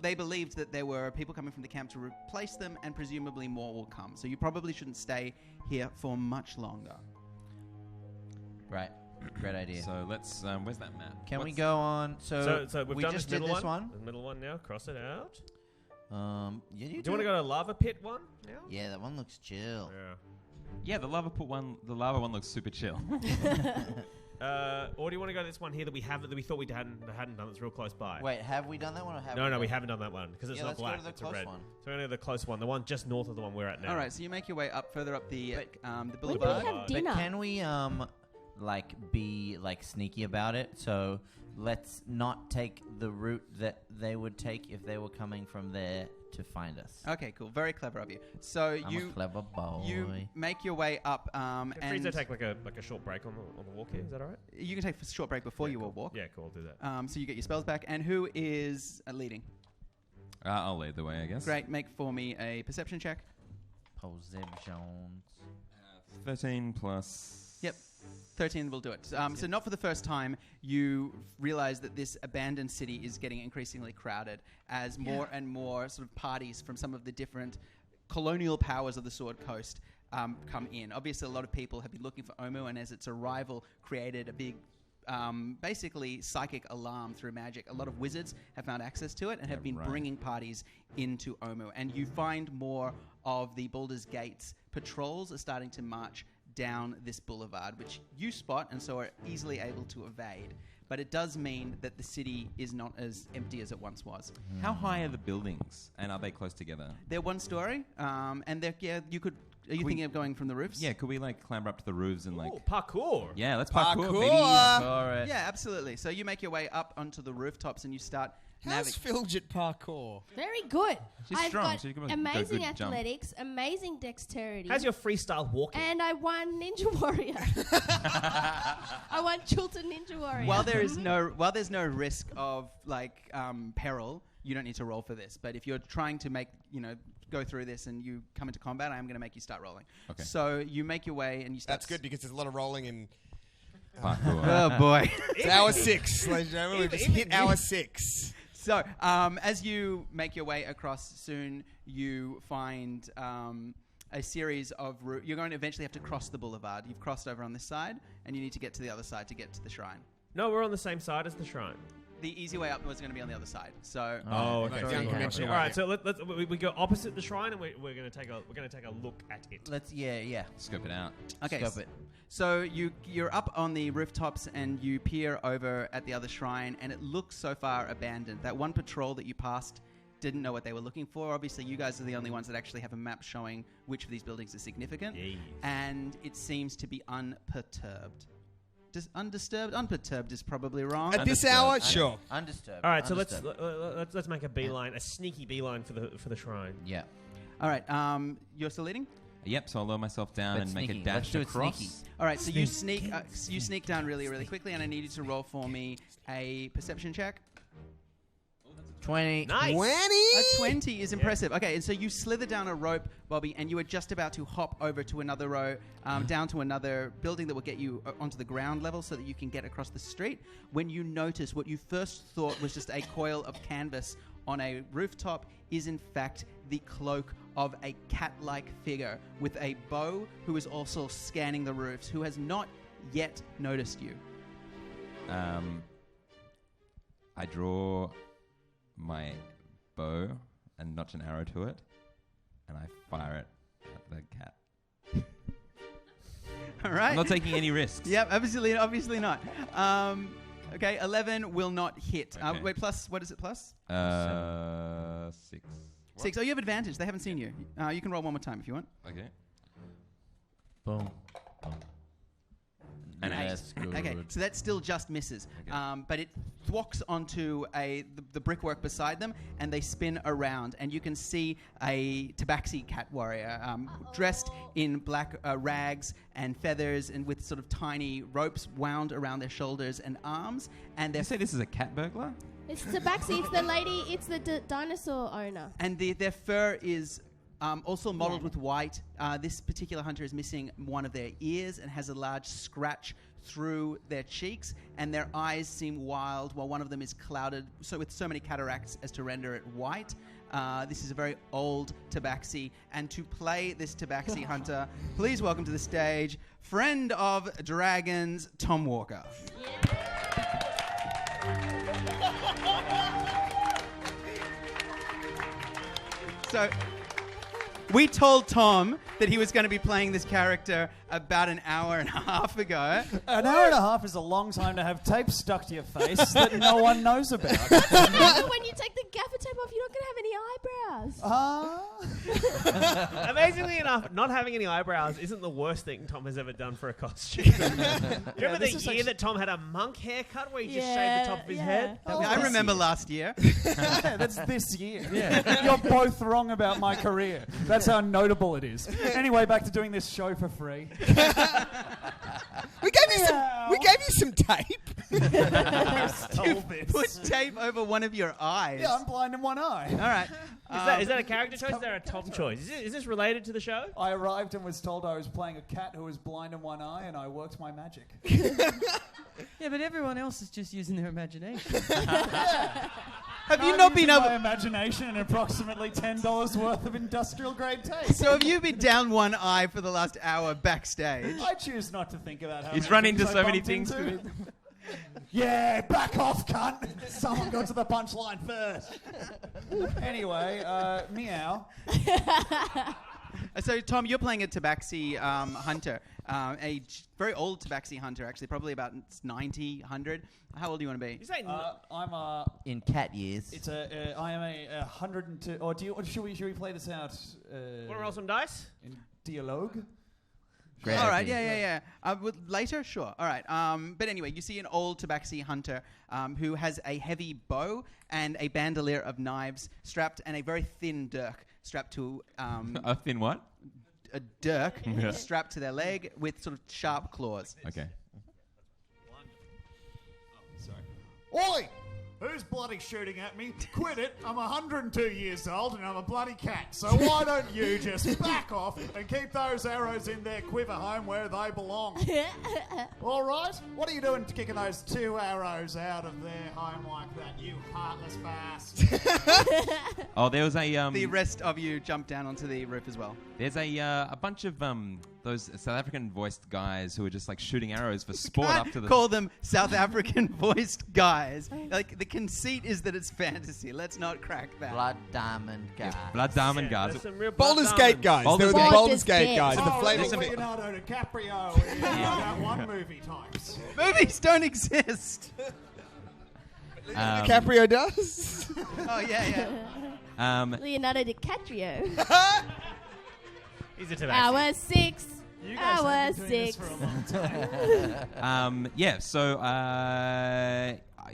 they believed that there were people coming from the camp to replace them, and presumably more will come. So you probably shouldn't stay here for much longer. Right. Great idea. So let's. Where's that map? Can we go on? So we've we done just this did middle this one. The middle one now. Cross it out. Yeah, Do you want to go to lava pit one now? Yeah, that one looks chill. Yeah. Yeah, the lava one looks super chill. Or do you want to go to this one here that we thought we hadn't done? That's real close by. Wait, have we done that one or have No, we haven't done that one because it's Yeah, not let's go black. to the It's a close red. one. So we're going to the close one, the one just north of the one we're at now. All right, so you make your way up further up the When do boulevard. we have dinner? But can we be sneaky about it? So let's not take the route that they would take if they were coming from there to find us. Okay, cool. Very clever of you. So I'm a clever boy. you make your way up, Can and Frieza take like a short break on the walk here? Is that all right? you can take a short break before you will walk. Yeah, cool. I'll do that. So you get your spells back. And who is leading? I'll lead the way, I guess. Great. Make for me a perception check. Perceptions. 13 plus. Yep. 13 will do it. So not for the first time, you realize that this abandoned city is getting increasingly crowded as more and more sort of parties from some of the different colonial powers of the Sword Coast come in. Obviously, a lot of people have been looking for Omu, and as its arrival created a big, basically psychic alarm through magic. A lot of wizards have found access to it and have been bringing parties into Omu. And you find more of the Baldur's Gate's patrols are starting to march down this boulevard, which you spot and so are easily able to evade. But it does mean that the city is not as empty as it once was. How high are the buildings, and are they close together? They're one story, and you could. Are you thinking of going from the roofs? Yeah, could we clamber up to the roofs and Ooh, parkour. Yeah, let's parkour, baby. Alright. Yeah, absolutely. So you make your way up onto the rooftops and you start How's Philgit parkour? Very good. She's I've strong, got so you can go amazing good jump. athletics, amazing dexterity. How's your freestyle walking? And I won Ninja Warrior. I won Chilton Ninja Warrior. While there's no risk of peril, you don't need to roll for this. But if you're trying to go through this and you come into combat, I am going to make you start rolling. Okay. So you make your way and you start. That's good because there's a lot of rolling in. Parkour. Oh boy. It's hour 6, ladies and gentlemen. We've just hit hour 6. So, as you make your way across, soon you find a series of you're going to eventually have to cross the boulevard. You've crossed over on this side, and you need to get to the other side to get to the shrine. No, we're on the same side as the shrine. The easy way up was going to be on the other side. So, Okay. Like unconventional. All right, so we go opposite the shrine, and we're going to take a look at it. Let's Scope it out. okay. scope it. So you're up on the rooftops and you peer over at the other shrine, and it looks so far abandoned. That one patrol that you passed didn't know what they were looking for. Obviously, you guys are the only ones that actually have a map showing which of these buildings is significant. Yes. And it seems to be unperturbed. Undisturbed? Unperturbed is probably wrong. At this hour, sure. Undisturbed. All right, so Undisturbed. let's make a beeline, a sneaky beeline for the shrine. Yeah. All right, you're still leading? Yep, so I'll lower myself down But and make a sneaky. dash Let's do it across. sneaky. All right, so you sneak down really, really quickly, and I need you to roll for me a perception check. 20. Nice. 20? A 20 is impressive. Okay, and so you slither down a rope, Bobby, and you are just about to hop over to another row, down to another building that will get you onto the ground level so that you can get across the street, when you notice what you first thought was just a coil of canvas on a rooftop is in fact the cloak of a cat-like figure with a bow who is also scanning the roofs, who has not yet noticed you. I draw my bow and notch an arrow to it, and I fire it at the cat. All right. I'm not taking any risks. Yep, obviously not. Okay, 11 will not hit. Okay. Wait, plus, what is it plus? 6. 6. Oh, you have advantage. They haven't seen you. You can roll one more time if you want. Okay. Boom. An eight. That's good. Okay, so that still just misses. Okay. But it thwacks onto the brickwork beside them, and they spin around. And you can see a tabaxi cat warrior dressed in black rags and feathers and with sort of tiny ropes wound around their shoulders and arms. And Did you say this is a cat burglar? It's Tabaxi. It's the lady. It's the dinosaur owner. And their fur is also mottled Yeah. with white. This particular hunter is missing one of their ears and has a large scratch through their cheeks, and their eyes seem wild, while one of them is clouded with so many cataracts as to render it white. This is a very old tabaxi, and to play this tabaxi hunter, please welcome to the stage friend of dragons, Tom Walker. So, we told Tom that he was going to be playing this character about an hour and a half ago. An hour and a half is a long time to have tape stuck to your face that no one knows about. Remember when you take the gaffer tape off, you're not going to have any eyebrows. Amazingly enough, not having any eyebrows isn't the worst thing Tom has ever done for a costume. Remember this the is year actually- that Tom had a monk haircut where he just shaved the top of his head? I remember last year. Yeah, that's this year. Yeah. You're both wrong about my career. That's how notable it is. Anyway, back to doing this show for free. We gave you some tape. Stole this. Put tape over one of your eyes. Yeah, I'm blind in one eye. All right. Is that a character choice? Is that a Tom choice? Is this related to the show? I arrived and was told I was playing a cat who was blind in one eye, and I worked my magic. Yeah, but everyone else is just using their imagination. Have you not been my able? imagination and approximately $10 worth of industrial grade tape? So have you been down one eye for the last hour backstage? I choose not to think about how He's many run into things I so many bumped things. into. Yeah, back off, cunt. Someone got to the punchline first. Anyway, meow. So Tom, you're playing a tabaxi hunter, very old tabaxi hunter, actually, probably about 90, 100. How old do you want to be? You say I'm In cat years. It's I am a 102. Or should we play this out? want to roll some dice? In dialogue. Great All right, idea. yeah. Later, sure. All right. But anyway, you see an old tabaxi hunter who has a heavy bow and a bandolier of knives strapped, and a very thin dirk strapped to A thin what? a dirk Yeah. strapped to their leg with sort of sharp claws. Okay. Oi! Who's bloody shooting at me? Quit it. I'm 102 years old and I'm a bloody cat. So why don't you just back off and keep those arrows in their quiver home where they belong? All right? What are you doing kicking those 2 arrows out of their home like that, you heartless bastard? Oh, there was a The rest of you jump down onto the roof as well. there's a bunch of those South African voiced guys who are just like shooting arrows for sport up to the. Call them South African voiced guys. Like, the conceit is that it's fantasy. Let's not crack that. Blood Diamond guy. Blood Diamond guys. There's some real Baldur's blood Gate diamonds. guys. They were the Baldur's Baldur's Gate Gate. guys. The Oh, flaming. that's Leonardo DiCaprio in that one movie types. Movies don't exist. DiCaprio does. Oh, yeah. Leonardo DiCaprio. He's a tabaxi. Hour 6. You guys Hour have been doing this 6. for a long time. Yeah. So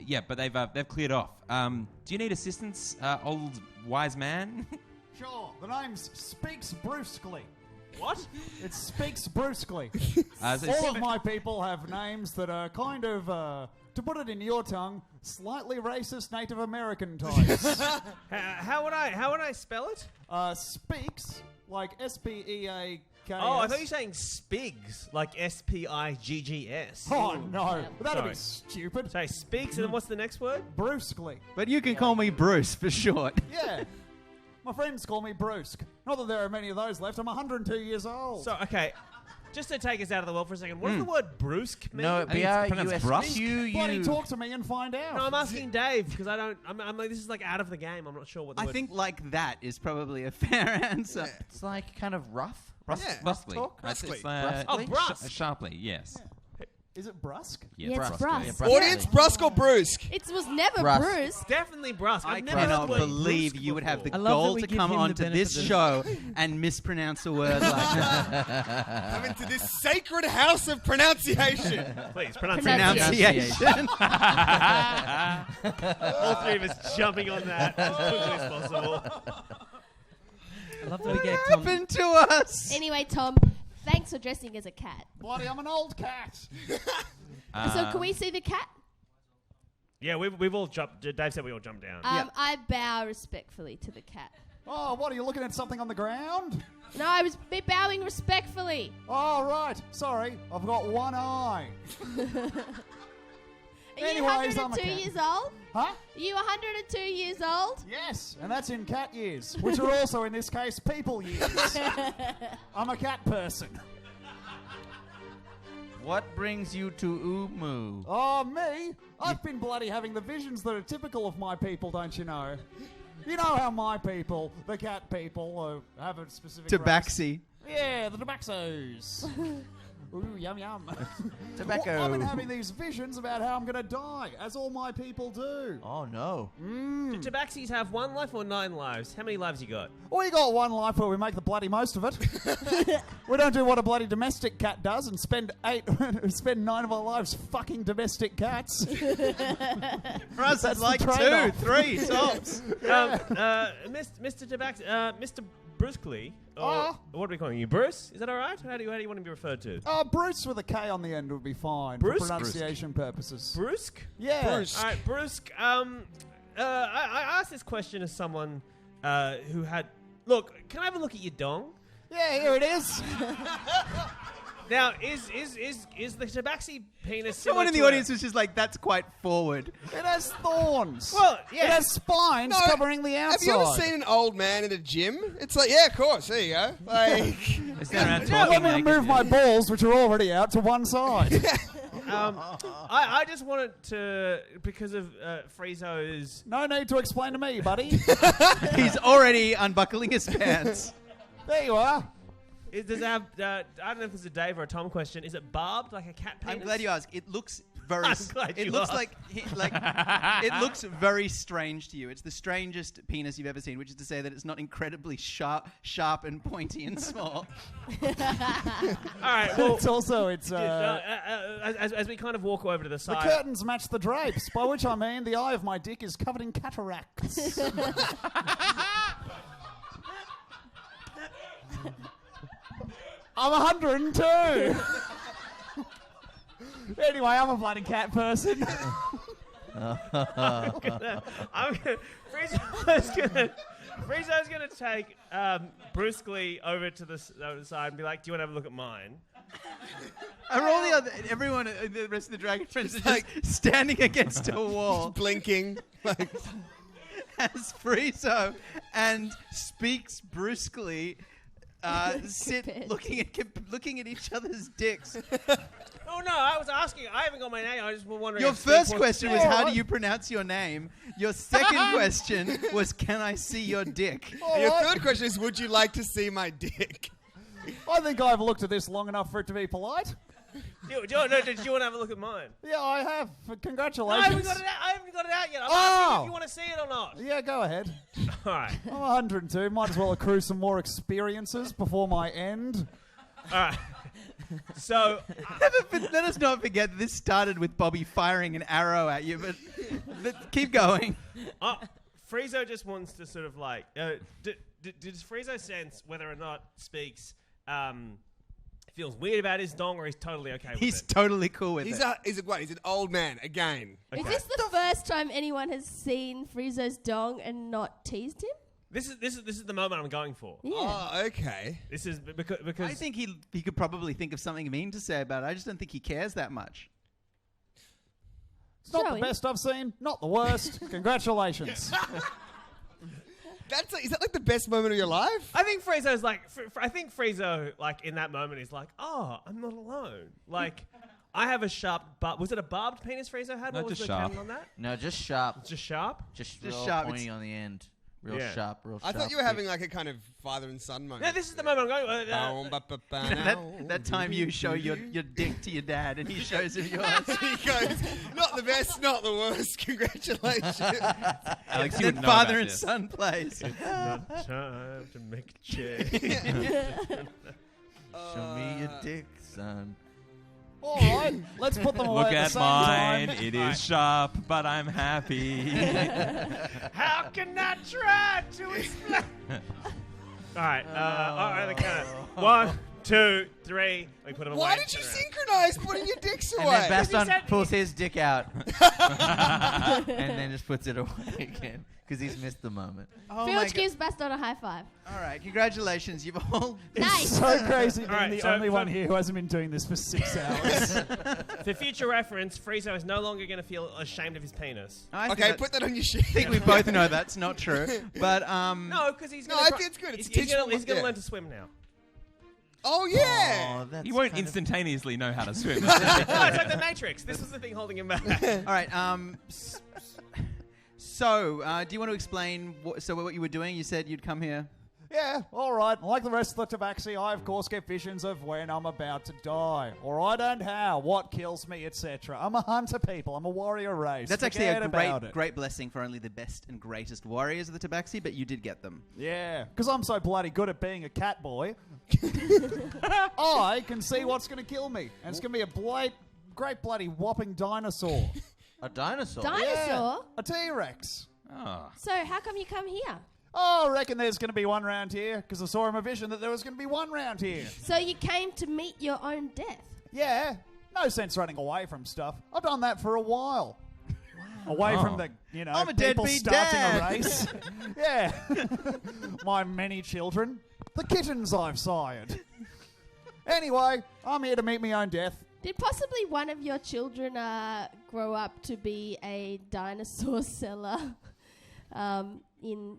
yeah, but they've cleared off. Do you need assistance, old wise man? Sure, the name's Speaks Brusquely. What? It speaks brusquely. So All of my people have names that are kind of, to put it in your tongue, slightly racist Native American types. How would I spell it? Speaks, like S-P-E-A-K-S. Oh, I thought you were saying Spigs, like S-P-I-G-G-S. Oh, no. That'd be Sorry. stupid. Say Speaks, and then what's the next word? Brusquely. But you can call me Bruce for short. Yeah. My friends call me Brusque. Not that there are many of those left. I'm 102 years old. So, okay. Just to take us out of the world for a second, what does the word brusque mean? No, think it's pronounced brusque. Bloody talk to me and find out. No, I'm asking Dave because I don't. I'm like, this is like out of the game. I'm not sure what. The I word think like that is probably a fair answer. It's like kind of rough. Brusquely. talk? It's, Brusquely? brusque. sharply, yes. Is it brusque? Yeah, it's brusque. brusque. Yeah, Audience, brusque or brusque? It was never Brusque. Bruce. Definitely brusque. I I've never heard cannot the word believe brusque you would have the before. I love that goal we to give come him the onto benefit this of the- show and mispronounce a word like that. Come into this sacred house of pronunciation. Please, Pronunciation. All three of us jumping on that as quickly as possible. I love that we What gave Tom. happened to us? Anyway, Tom, thanks for dressing as a cat. Bloody, I'm an old cat. So can we see the cat? Yeah, we've all jumped. Dave said we all jumped down. I bow respectfully to the cat. Oh, what, are you looking at something on the ground? No, I was bowing respectfully. Oh, right. Sorry, I've got one eye. Are Anyways, you I'm a 102 cat. years old? Huh? Are you 102 years old? Yes, and that's in cat years, which are also, in this case, people years. I'm a cat person. What brings you to Umu? Oh, me? I've been bloody having the visions that are typical of my people, don't you know? You know how my people, the cat people, have a specific race. Tabaxi. Yeah, the Tabaxos. Ooh, yum, yum. Tobacco. Well, I've been having these visions about how I'm going to die, as all my people do. Oh no. Do Tabaxis have 1 life or 9 lives? How many lives you got? We got one life where we make the bloody most of it. We don't do what a bloody domestic cat does and spend 9 of our lives fucking domestic cats. For us, That's it's the like 2, trade-off. 3 tops. Mr. Mr. Brusquely, or what are we calling you? Bruce? Is that all right? How do you want to be referred to? Bruce with a K on the end would be fine Brusque? for pronunciation purposes. Brusque? Yeah. Bruce. All right, Brusque. I asked this question as someone who had. Look, can I have a look at your dong? Yeah, here it is. Now, is the Tabaxi penis? Someone in the similar to audience was just like, that's quite forward. It has thorns. Well, yeah. It has spines No, covering the outside. Have you ever seen an old man in a gym? It's like, yeah, of course. There you go. Like, They stand around Let talking me naked. move my balls, which are already out, to one side. I just wanted to, because of Friezo's. No need to explain to me, buddy. He's already unbuckling his pants. There you are. Does it have? I don't know if it's a Dave or a Tom question. Is it barbed like a cat penis? I'm glad you asked. It looks very. I'm glad it you looks asked. it looks very strange to you. It's the strangest penis you've ever seen, which is to say that it's not incredibly sharp and pointy and small. All right. Well, It's as we kind of walk over to the the side. curtains match the drapes, by which I mean the eye of my dick is covered in cataracts. I'm 102. Anyway, I'm a bloody cat person. Friezo's gonna take Brusquely over to the side and be like, "Do you want to have a look at mine?" Are all everyone, the rest of the Dragon Friends are just standing against a wall blinking. Like, as Friezo and speaks brusquely sit Compared. looking at each other's dicks. Oh no, I was asking. I haven't got my name. I just was wondering. Your if first Steve question was, Yeah, how what? do you pronounce your name? Your second question was, can I see your dick? and your third question is, would you like to see my dick? I think I've looked at this long enough for it to be polite. Did you want to have a look at mine? Yeah, I have. I Congratulations. haven't got it out yet. I'm Oh. asking if you want to see it or not. Yeah, go ahead. All right. I'm 102. Might as well accrue some more experiences before my end. All right. So, Let us not forget that this started with Bobby firing an arrow at you, but keep going. Friezo just wants to sort of like. Does Friezo sense whether or not Speaks feels weird about his dong, or he's totally okay with He's it? totally cool with He's it. he's an old man again. Is this the first time anyone has seen Friezo's dong and not teased him? This is the moment I'm going for. Yeah. Oh, okay. This is because I think he could probably think of something mean to say about it. I just don't think he cares that much. It's not Show the him. best I've seen, not the worst. Congratulations. Is that like the best moment of your life? I think Friezo's like. I think Friezo, like in that moment, is like, "Oh, I'm not alone." Like, I have a sharp. Was it a barbed penis Friezo had? No, What was just the sharp. canon on that? No, just sharp. Just sharp. Just Just real sharp. pointy on the end. Real Yeah. sharp. Real I sharp. thought you were having like a kind of father and son moment. No, this is the moment I'm going. that time you show your dick to your dad and he shows him yours. He goes, not the best, not the worst. Congratulations. Alex, you Then would know father about and this. son plays. Not time to make a change. Show me your dick, son. All right, let's put them away Look at the at same mine. time. It is sharp, but I'm happy. How can I try to explain? All right. All right. The count. 1, 2, 3. We put them away. Why did you Turn around. synchronize putting your dicks And away? then Baston said- pulls his dick out. And then just puts it away again. Because he's missed the moment. Oh my Filch God. gives Baston a high five. All right, congratulations. You've all. Nice. So crazy being right, the so- only one here who hasn't been doing this for 6 hours. For future reference, Friezo is no longer going to feel ashamed of his penis. Okay, put that on your sheet. I think we both know that's not true. But No, because he's No, going I think it's good. It's He's going teachable, to yeah. learn to swim now. Oh, yeah. Oh, that's He won't kind of- instantaneously know how to swim. No, it's like the Matrix. This was the thing holding him back. all right. So, do you want to explain what you were doing? You said you'd come here. Yeah, all right. Like the rest of the tabaxi, I of course get visions of when I'm about to die. All right, and how, what kills me, etc. I'm a hunter, people. I'm a warrior race. That's actually Forget a about it. great blessing for only the best and greatest warriors of the Tabaxi, but you did get them. Yeah, because I'm so bloody good at being a cat boy. I can see what's going to kill me, and it's going to be a great bloody whopping dinosaur. A dinosaur? Dinosaur? Yeah, a T-Rex. Oh. So how come you come here? Oh, I reckon there's going to be one round here, because I saw in my vision that there was going to be one round here. So you came to meet your own death? Yeah, no sense running away from stuff. I've done that for a while. Away from the, I'm a people deadbeat starting dad. a race. Yeah. My many children. The kittens I've sired. Anyway, I'm here to meet my own death. Did possibly one of your children grow up to be a dinosaur seller in...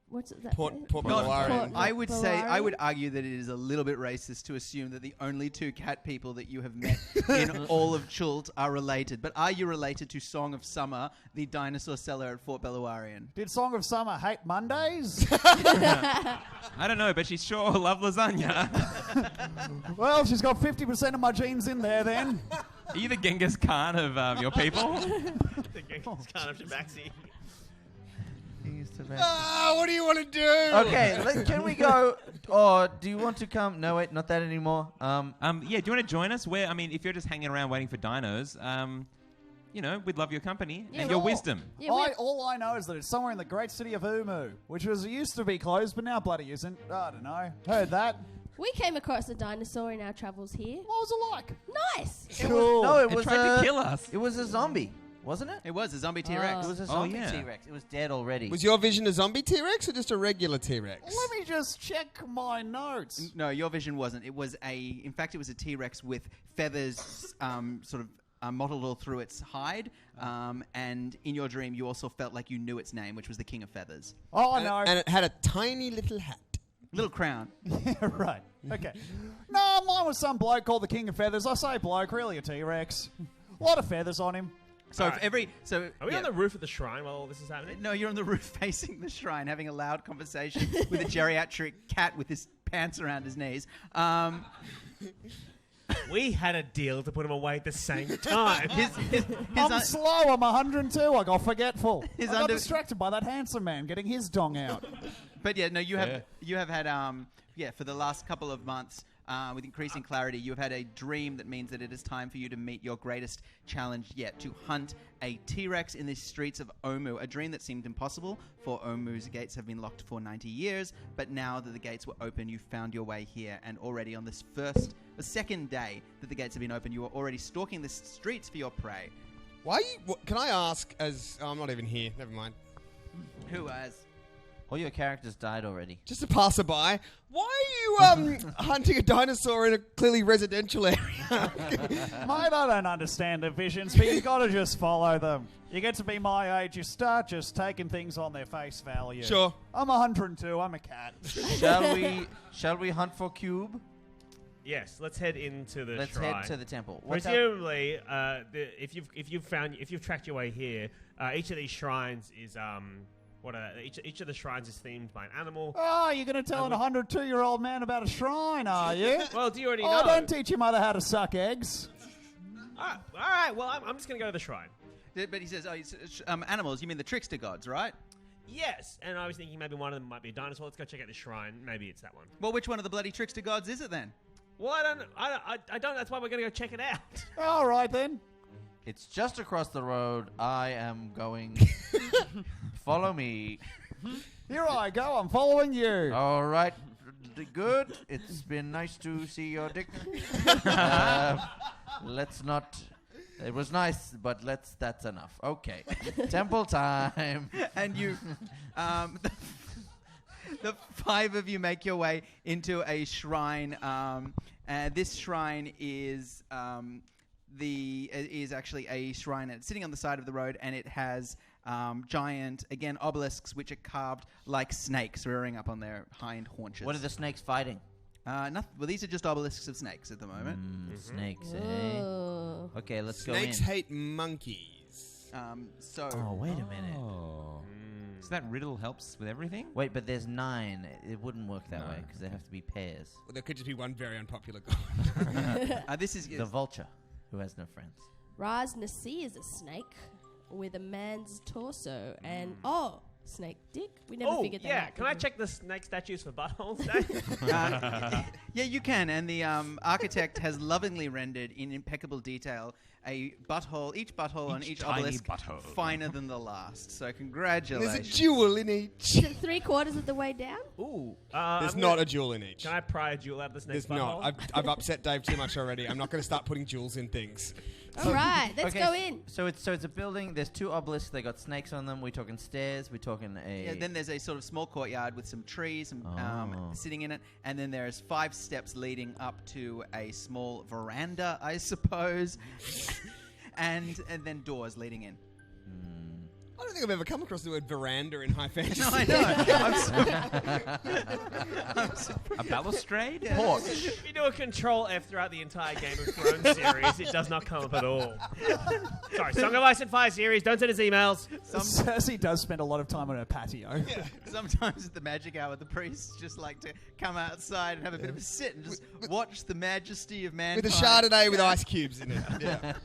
What's that? Port Not- Malarian. I would say, I Valarian? would argue that it is a little bit racist to assume that the only two cat people that you have met in all of Chult are related. But are you related to Song of Summer, the dinosaur seller at Fort Belluarian? Did Song of Summer hate Mondays? I don't know, but she sure love lasagna. Well, she's got 50% of my genes in there then. Are you the Genghis Khan of your people? The Genghis Khan of Tabaxi. What do you want to do? Okay, can we go? Or do you want to come? No, wait, not that anymore. Yeah, do you want to join us? If you're just hanging around waiting for dinos, we'd love your company Yeah, and your sure. wisdom. Yeah, All I know is that it's somewhere in the great city of Umu, which used to be closed, but now bloody isn't. I don't know. Heard that. we came across a dinosaur in our travels here. What was it like? Nice. Cool. No, it It was tried to kill us. It was a zombie, wasn't it? It was a zombie T-Rex. It was a Oh, zombie yeah. T-Rex. It was dead already. Was your vision a zombie T-Rex or just a regular T-Rex? Let me just check my notes. No, your vision wasn't. It was in fact, it was a T-Rex with feathers sort of mottled all through its hide. And in your dream, you also felt like you knew its name, which was the King of Feathers. Oh, I know. And it had a tiny little hat. Little crown. Right. Okay. No, mine was some bloke called the King of Feathers. I say bloke, really a T-Rex. A lot of feathers on him. So Alright. Are we yeah. on the roof of the shrine while all this is happening? No, you're on the roof facing the shrine, having a loud conversation with a geriatric cat with his pants around his knees. We had a deal to put him away at the same time. I'm slow. I'm 102. I got forgetful. His I got under- distracted by that handsome man getting his dong out. But yeah, no, you have had for the last couple of months. With increasing clarity, you have had a dream that means that it is time for you to meet your greatest challenge yet, to hunt a T-Rex in the streets of Omu, a dream that seemed impossible, for Omu's gates have been locked for 90 years, but now that the gates were open, you found your way here, and already on this second day that the gates have been open, you are already stalking the streets for your prey. Why are you... can I ask as... Oh, I'm not even here. Never mind. Who has... All your characters died already. Just a passerby. Why are you hunting a dinosaur in a clearly residential area? Mate, I don't understand the visions, but you gotta just follow them. You get to be my age, you start just taking things on their face value. Sure. I'm 102, I'm a cat. Shall we hunt for Cube? Yes, let's head into the Let's shrine. head to the temple. What's up? Presumably, if you've tracked your way here, each of these shrines is each of the shrines is themed by an animal. Oh, you're gonna tell an 102-year-old man about a shrine, are you? Well, do you already know? Oh, don't teach your mother how to suck eggs. All right. Well, I'm just gonna go to the shrine. But he says, animals, you mean the trickster gods, right? Yes, and I was thinking maybe one of them might be a dinosaur. Let's go check out the shrine. Maybe it's that one. Well, which one of the bloody trickster gods is it then? Well, I don't. That's why we're gonna go check it out. All right, then. It's just across the road. I am going. Follow me. Here I go, I'm following you. All right. Good. It's been nice to see your dick. Let's not. It was nice, but that's enough. Okay. Temple time. And you, the five of you make your way into a shrine. And this shrine is is actually a shrine. It's sitting on the side of the road, and it has giant, again, obelisks which are carved like snakes rearing up on their hind haunches. What are the snakes fighting? Well, these are just obelisks of snakes at the moment. Snakes, eh? Oh. Okay, let's go Snakes in. hate monkeys. Oh, wait a minute. So that riddle helps with everything? Wait, but there's 9. It wouldn't work that No. way because there have to be pairs. Well, there could just be one very unpopular god. This is The vulture, who has no friends. Raz Nasi is a snake with a man's torso and snake dick. We never figured that out. Can I check the snake statues for buttholes, Dave? yeah, you can. And the architect has lovingly rendered in impeccable detail a butthole, each butthole on each tiny obelisk butthole. finer than the last. So congratulations. There's a jewel in each. Is it 3/4 of the way down? Ooh. There's not a jewel in each. Can I pry a jewel out of the snake's There's not. butthole? I've upset Dave too much already. I'm not going to start putting jewels in things. All right, let's Okay, go in. So it's a building. There's 2 obelisks. They got snakes on them. We're talking stairs. We're talking a. Yeah, then there's a sort of small courtyard with some trees sitting in it, and then there's 5 steps leading up to a small veranda, I suppose, and then doors leading in. I don't think I've ever come across the word veranda in high fantasy. No, I know. A balustrade? porch. If you do a Control F throughout the entire Game of Thrones series, it does not come up at all. Sorry, Song of Ice and Fire series. Don't send us emails. Cersei does spend a lot of time on her patio. Sometimes at the magic hour, the priests just like to come outside and have a bit of a sit and just watch the majesty of mankind. With a Chardonnay with ice cubes in it. Yeah.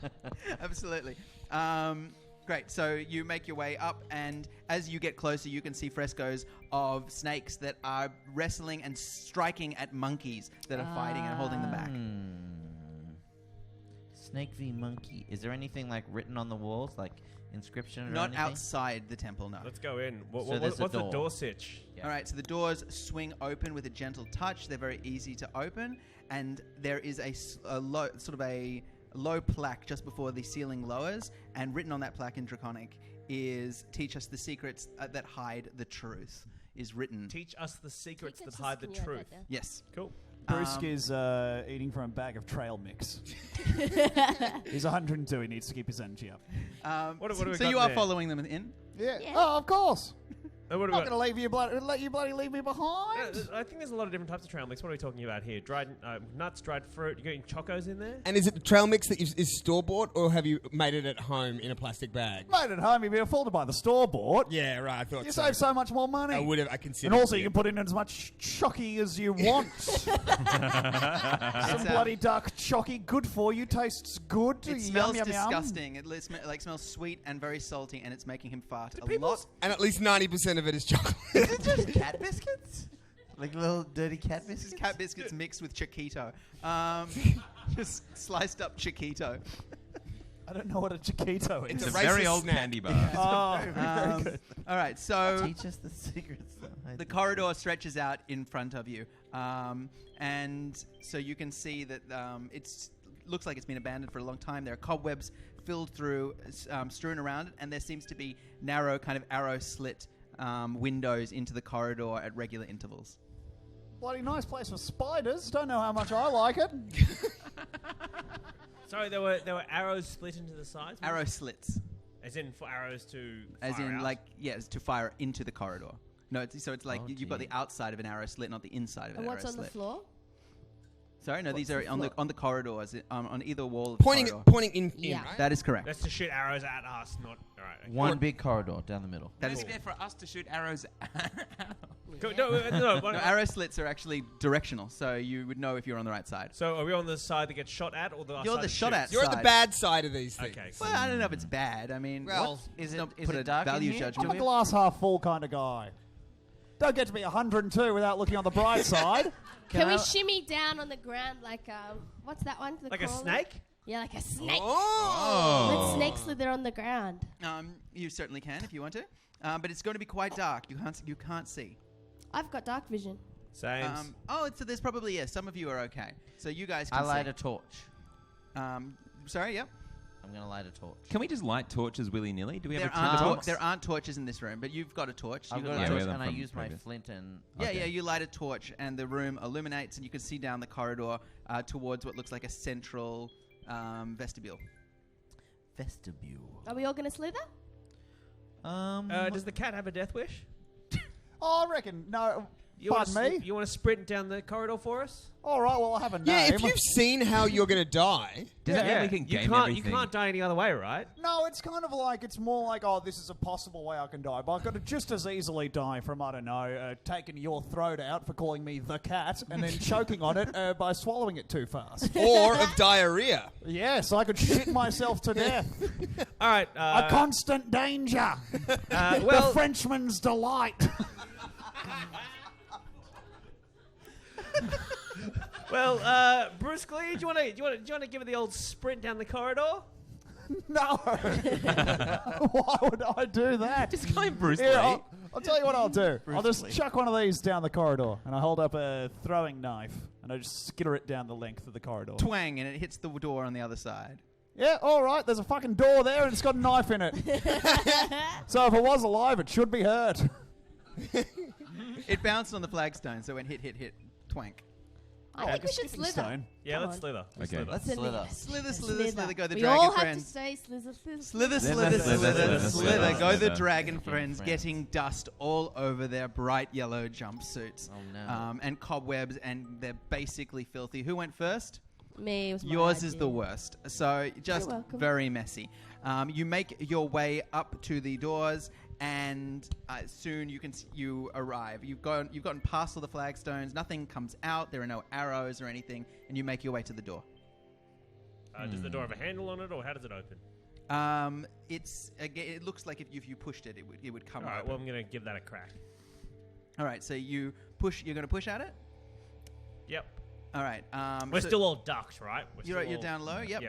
Absolutely. Great. So you make your way up, and as you get closer, you can see frescoes of snakes that are wrestling and striking at monkeys that are fighting and holding them back. Snake v monkey. Is there anything like written on the walls, like inscription or Not anything? outside the temple, no. Let's go in. So there's a What's the door. door sitch? Yeah. All right, so the doors swing open with a gentle touch. They're very easy to open, and there is a low plaque just before the ceiling lowers, and written on that plaque in Draconic is "Teach us the secrets that hide the truth." Is written. Teach us the secrets Teach that us hide the can you write truth. that down? Yes. Cool. Brusque is eating from a bag of trail mix. He's 102. He needs to keep his energy up. What do we So got you are there? following them in. Yeah. Yeah. Oh, of course. What I'm do we not got? going to let you bloody leave me behind. I think there's a lot of different types of trail mix. What are we talking about here? Dried nuts, dried fruit. You getting chocos in there? And is it the trail mix that is store-bought, or have you made it at home in a plastic bag? Made at home, you'd be afforded to buy the store bought. Yeah, right, I thought You so. save so much more money. I considered. And also, you can put in as much chocky as you want. Some bloody duck chocky, good for you, tastes good. It Yum, smells yum, yum. disgusting. It smells sweet and very salty, and it's making him fart a people lot. And at least 90% of it is chocolate. Is it just cat biscuits? Like little dirty cat This biscuits? is cat biscuits mixed with chiquito. Just sliced up chiquito. I don't know what a chiquito is. It's a a very racist old snack. candy bar. Oh, very good. All right, so Teach us the secrets. the corridor stretches out in front of you, and so you can see that looks like it's been abandoned for a long time. There are cobwebs filled through, strewn around it, and there seems to be narrow, kind of arrow slit windows into the corridor at regular intervals. Bloody nice place for spiders. Don't know how much I like it. Sorry, there were arrows split into the sides. Arrow slits, As in for arrows to. as fire in out? like to fire into the corridor. No, it's like Oh, you've got the dear. outside of an arrow slit, not the inside of an And arrow what's on slit. the floor? Sorry, no, these are the floor? on the corridors, on either wall of the Pointing corridor. in, Yeah. right? That is correct. That's to shoot arrows at us, not. All right. Okay. One big corridor down the middle. That Maybe is there for us to shoot arrows. No, no, arrow slits are actually directional, so you would know if you're on the right side. So are we on the side that gets shot at, or the You're side the that shot shoots? at. You're at the side. bad side of these things. Okay. Well, I don't know if it's bad. I mean, Well, Is don't it put a dark in value here? judgment. I'm a glass half full kind of guy. Don't get to be 102 without looking on the bright side. Can we shimmy down on the ground like what's that one? The Like a crawler? snake? Yeah, like a snake. Oh. Let snakes slither on the ground. You certainly can if you want to, but it's going to be quite dark. You can't see. I've got dark vision. Same. So there's probably some of you are okay. So you guys can I light see. a torch. Sorry, yep. I'm going to light a torch. Can we just light torches willy-nilly? Do we have There a aren't, tinderbox? there aren't torches in this room, but you've got a torch. I've You've got got a a Yeah, torch we have and I them use from my previous. flint and... Yeah, you light a torch, and the room illuminates, and you can see down the corridor towards what looks like a central vestibule. Vestibule. Are we all going to slither? Does the cat have a death wish? Oh, I reckon. No, You pardon wanna me? You want to sprint down the corridor for us? All right, well, I have a name. Yeah, if you've seen how you're going to die, Does that mean Yeah. we can You game can't. everything? You can't die any other way, right? No, it's kind of like, it's more like, oh, this is a possible way I can die. But I could just as easily die from, I don't know, taking your throat out for calling me the cat and then choking on it by swallowing it too fast. or of diarrhea. Yes, I could shit myself to death. All right. A constant danger. The well, Frenchman's delight. Bruce Glee, do you want to give it the old sprint down the corridor? No. Why would I do that? Just call him Bruce Here, Lee. I'll tell you what I'll do. I'll just Lee. chuck one of these down the corridor, and I hold up a throwing knife, and I just skitter it down the length of the corridor. Twang, and it hits the door on the other side. Yeah, all right. There's a fucking door there, and it's got a knife in it. So if it was alive, it should be hurt. It bounced on the flagstone, so it went hit, twank. I think we should skipping slither. stone. Yeah, Come let's on. slither. Okay. Let's Slither. slither. Slither, slither, slither, go the we dragon all have friends. to say slither, slither, Slither, Slither, slither, slither, slither, slither, slither. Go the slither. dragon Dragon friends, friends. getting dust all over their bright yellow jumpsuits. Oh, no. And cobwebs, and they're basically filthy. Who went first? Me, it was my Yours is idea. the worst. So just welcome. very messy. You make your way up to the doors, and soon you arrive. You've gotten past all the flagstones. Nothing comes out. There are no arrows or anything, and you make your way to the door. Does the door have a handle on it, or how does it open? It looks like if you pushed it, it would come All right. open. Well, I'm gonna give that a crack. All right. So you push. You're going to push at it. Yep. All right. We're so still all ducked, right? You're down low. Yep.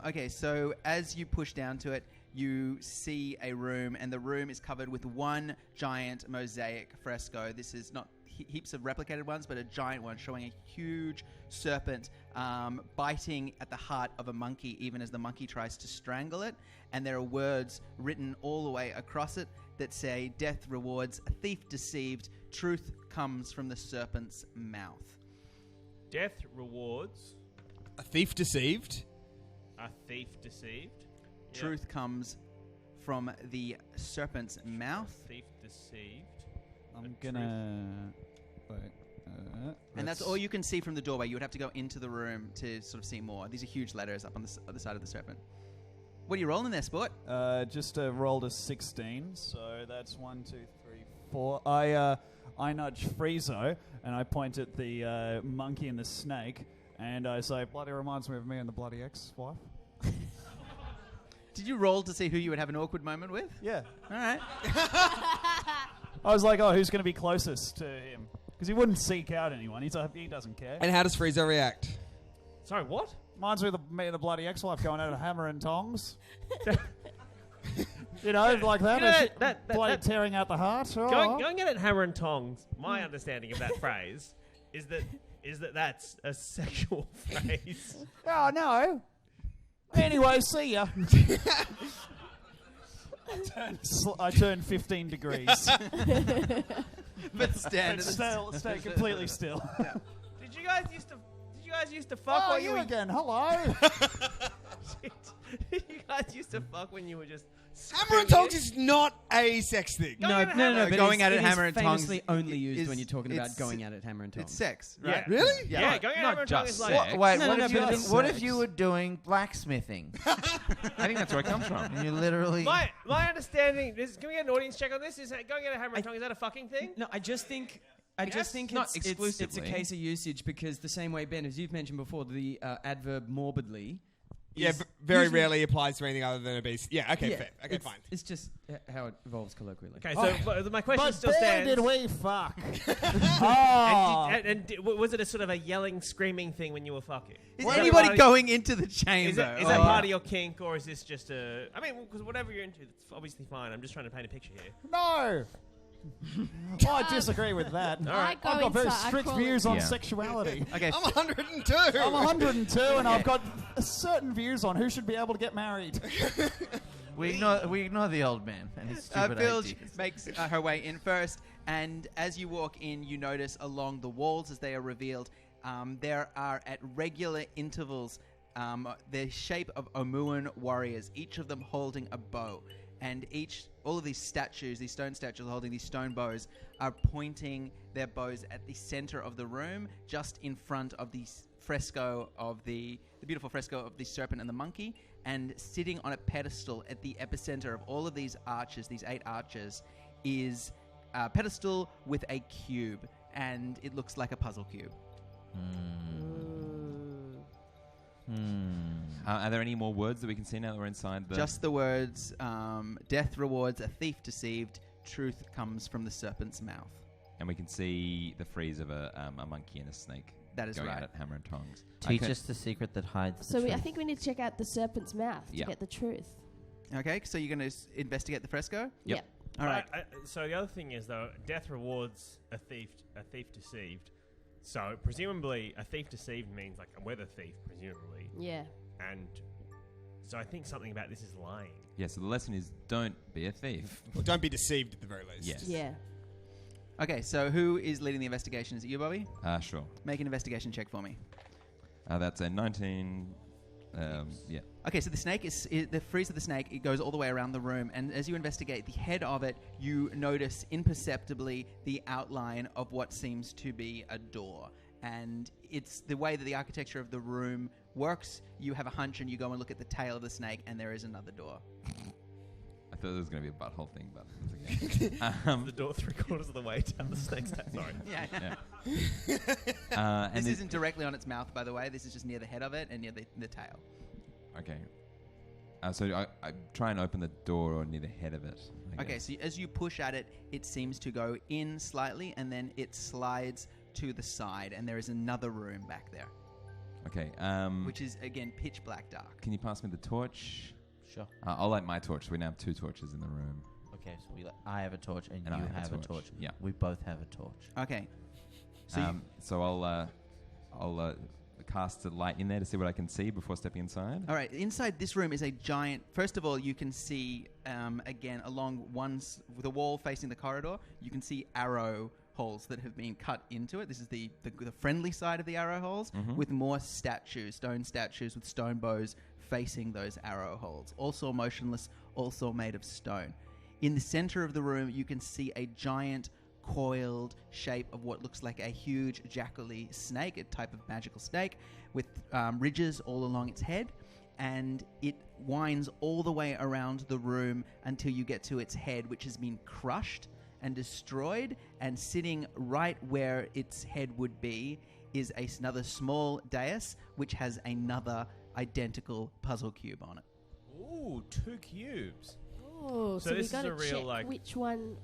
Okay. So as you push down to it, you see a room, and the room is covered with one giant mosaic fresco. This is not heaps of replicated ones, but a giant one showing a huge serpent biting at the heart of a monkey, even as the monkey tries to strangle it. And there are words written all the way across it that say, "Death rewards a thief deceived. Truth comes from the serpent's mouth." Death rewards A thief deceived. a thief deceived. Yep. Truth comes from the serpent's mouth. Thief deceived. I'm gonna... Wait. And that's all you can see from the doorway. You would have to go into the room to sort of see more. These are huge letters up on the other side of the serpent. What are you rolling there, sport? Just rolled a 16, so that's 1, 2, 3, 4. I nudge Friezo, and I point at the monkey and the snake, and I say, "Bloody reminds me of me and the bloody ex-wife." Did you roll to see who you would have an awkward moment with? Yeah. All right. I was like, oh, who's going to be closest to him? Because he wouldn't seek out anyone. He doesn't care. And how does Friezo react? Sorry, what? Reminds me of me and the bloody ex-wife going out of hammer and tongs. You know, like that. You know, as that- bloody that- tearing out the heart. Oh. Going at it hammer and tongs. My understanding of that phrase is that that's a sexual phrase. Oh, no. Anyway, see ya. I turn 15 degrees. But stand. Stay completely still. Did you guys used to fuck Oh, while you were again. Hello. you guys used to fuck when you were just Hammer and tongs is not a sex thing. No, but Going at it is hammer and tongs famously only used is- when you're talking about it's- going at it hammer and tongs. It's sex, Yeah. right? Really? Yeah, going at not hammer and tongs just is like sex. Wait, No, what, no, if but you, it's what if sex. you were doing blacksmithing? I think that's where it comes from. And you literally. my understanding is. Can we get an audience check on this? Is that going at a hammer and tongs? Is that a fucking thing? No, I just think Not it's a exclusively. case of usage because the same way, Ben, as you've mentioned before, the adverb morbidly. Yeah, is very usually- rarely applies to anything other than a beast. Yeah, okay, Yeah, fair. Okay, it's, fine. It's just how it evolves colloquially. Okay, so my question But still boy, stands. did we fuck. Oh. Was it a sort of a yelling, screaming thing when you were fucking? Is that anybody part of- going into the chamber? Is that part of your kink, or is this just a? I mean, because whatever you're into, it's obviously fine. I'm just trying to paint a picture here. No. I disagree with that. I go I've got very inside, I strict crawl views on Yeah. sexuality. Okay, I'm 102. I'm 102 and I've got certain views on who should be able to get married. We ignore the old man and his stupid Bilge ideas. makes her way in first, and as you walk in, you notice along the walls as they are revealed, there are at regular intervals the shape of Omuan warriors, each of them holding a bow. And all of these statues, these stone statues holding these stone bows, are pointing their bows at the center of the room, just in front of the fresco of the beautiful fresco of the serpent and the monkey. And sitting on a pedestal at the epicenter of all of these arches, these 8 arches, is a pedestal with a cube, and it looks like a puzzle cube. Are there any more words that we can see now that we're inside the... Just the words, death rewards a thief deceived, truth comes from the serpent's mouth. And we can see the frieze of a monkey and a snake. That is going right. at it, hammer and tongs. Teach Okay. us the secret that hides So the I truth. think we need to check out the serpent's mouth Yeah. to get the truth. Okay, so you're going to investigate the fresco? Yep. All right. So the other thing is though, death rewards a thief deceived. So presumably, a thief deceived means like we're the thief, presumably, Yeah. and so I think something about this is lying. Yeah, so the lesson is don't be a thief. Well, don't be deceived at the very least. Yes. Yeah. Okay, so who is leading the investigation? Is it you, Bobby? Sure. Make an investigation check for me. That's a 19... yeah. Okay, so the snake is the frieze of the snake. It goes all the way around the room, and as you investigate the head of it, you notice imperceptibly the outline of what seems to be a door. And it's the way that the architecture of the room works. You have a hunch, and you go and look at the tail of the snake, and there is another door. I thought there was going to be a butthole thing, but it's okay. The door 3/4 of the way down the snake's head. Sorry. Yeah. And This it- isn't directly on its mouth, by the way. This is just near the head of it and near the tail. Okay. So I try and open the door or near the head of it. I Okay, guess. so as you push at it, it seems to go in slightly, and then it slides to the side, and there is another room back there, Okay. which is, again, pitch black dark. Can you pass me the torch? Sure. I'll light my torch. We now have 2 torches in the room. Okay, so I have a torch and, And I you have a have a torch. torch. Yeah. We both have a torch. Okay. So So I'll cast a light in there to see what I can see before stepping inside. all right, inside this room is a giant... First of all, you can see, again, along the wall facing the corridor, you can see arrow holes that have been cut into it. This is the friendly side of the arrow holes, with more statues, stone statues with stone bows facing those arrow holes. Also motionless, also made of stone. In the center of the room, you can see a giant coiled shape of what looks like a huge jackally snake, a type of magical snake, with ridges all along its head. And it winds all the way around the room until you get to its head, which has been crushed and destroyed. And sitting right where its head would be is another small dais, which has another identical puzzle cube on it. Ooh, 2 cubes. Oh, So so we this is got a to real, check like- which one.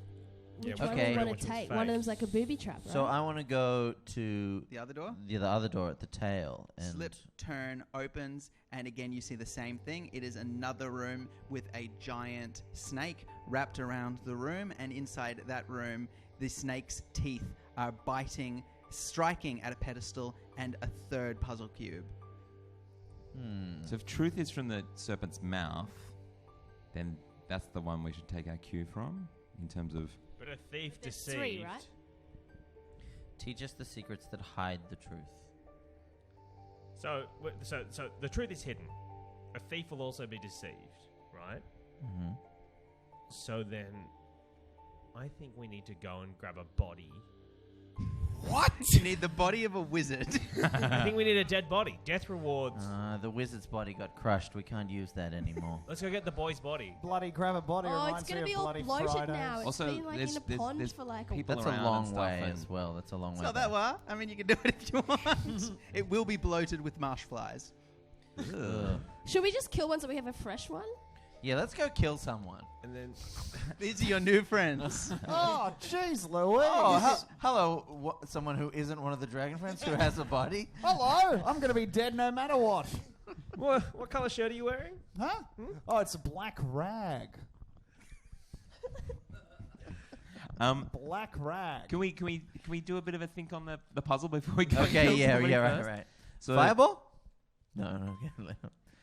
Yeah, Which we one Okay. we don't want know which to one's take? One of fake. them's like a booby trap, right? So I want to go to The other door? the other door at the tail. And Slip, turn, opens, and again you see the same thing. It is another room with a giant snake wrapped around the room, and inside that room, the snake's teeth are biting, striking at a pedestal and a third puzzle cube. So if truth is from the serpent's mouth, then that's the one we should take our cue from in terms of. But a thief There's deceived. 3, right? Teach us the secrets that hide the truth. So the truth is hidden. A thief will also be deceived, right? Mm-hmm. So then, I think we need to go and grab a body. What? You need the body of a wizard. I think we need a dead body. Death rewards. The wizard's body got crushed. We can't use that anymore. Let's go get the boy's body. Bloody grab a body Oh, reminds it's going to me be of all bloody bloated Fridays. now. It's Also, been like in a pond there's for like a people That's a around and long stuff way and- as well. That's a long It's way. not that far. I mean, you can do it if you want. It will be bloated with marsh flies. Ugh. Should we just kill one so we have a fresh one? Yeah, let's go kill someone. And then These are your new friends. Oh, jeez, Louise. Oh, hello, someone who isn't one of the dragon friends who has a body. Hello. I'm going to be dead no matter what. what color shirt are you wearing? Huh? Oh, it's a black rag. Black rag. Can we do a bit of a think on the puzzle before we go? Okay, kill yeah, somebody right, first? right. So Fireball? No.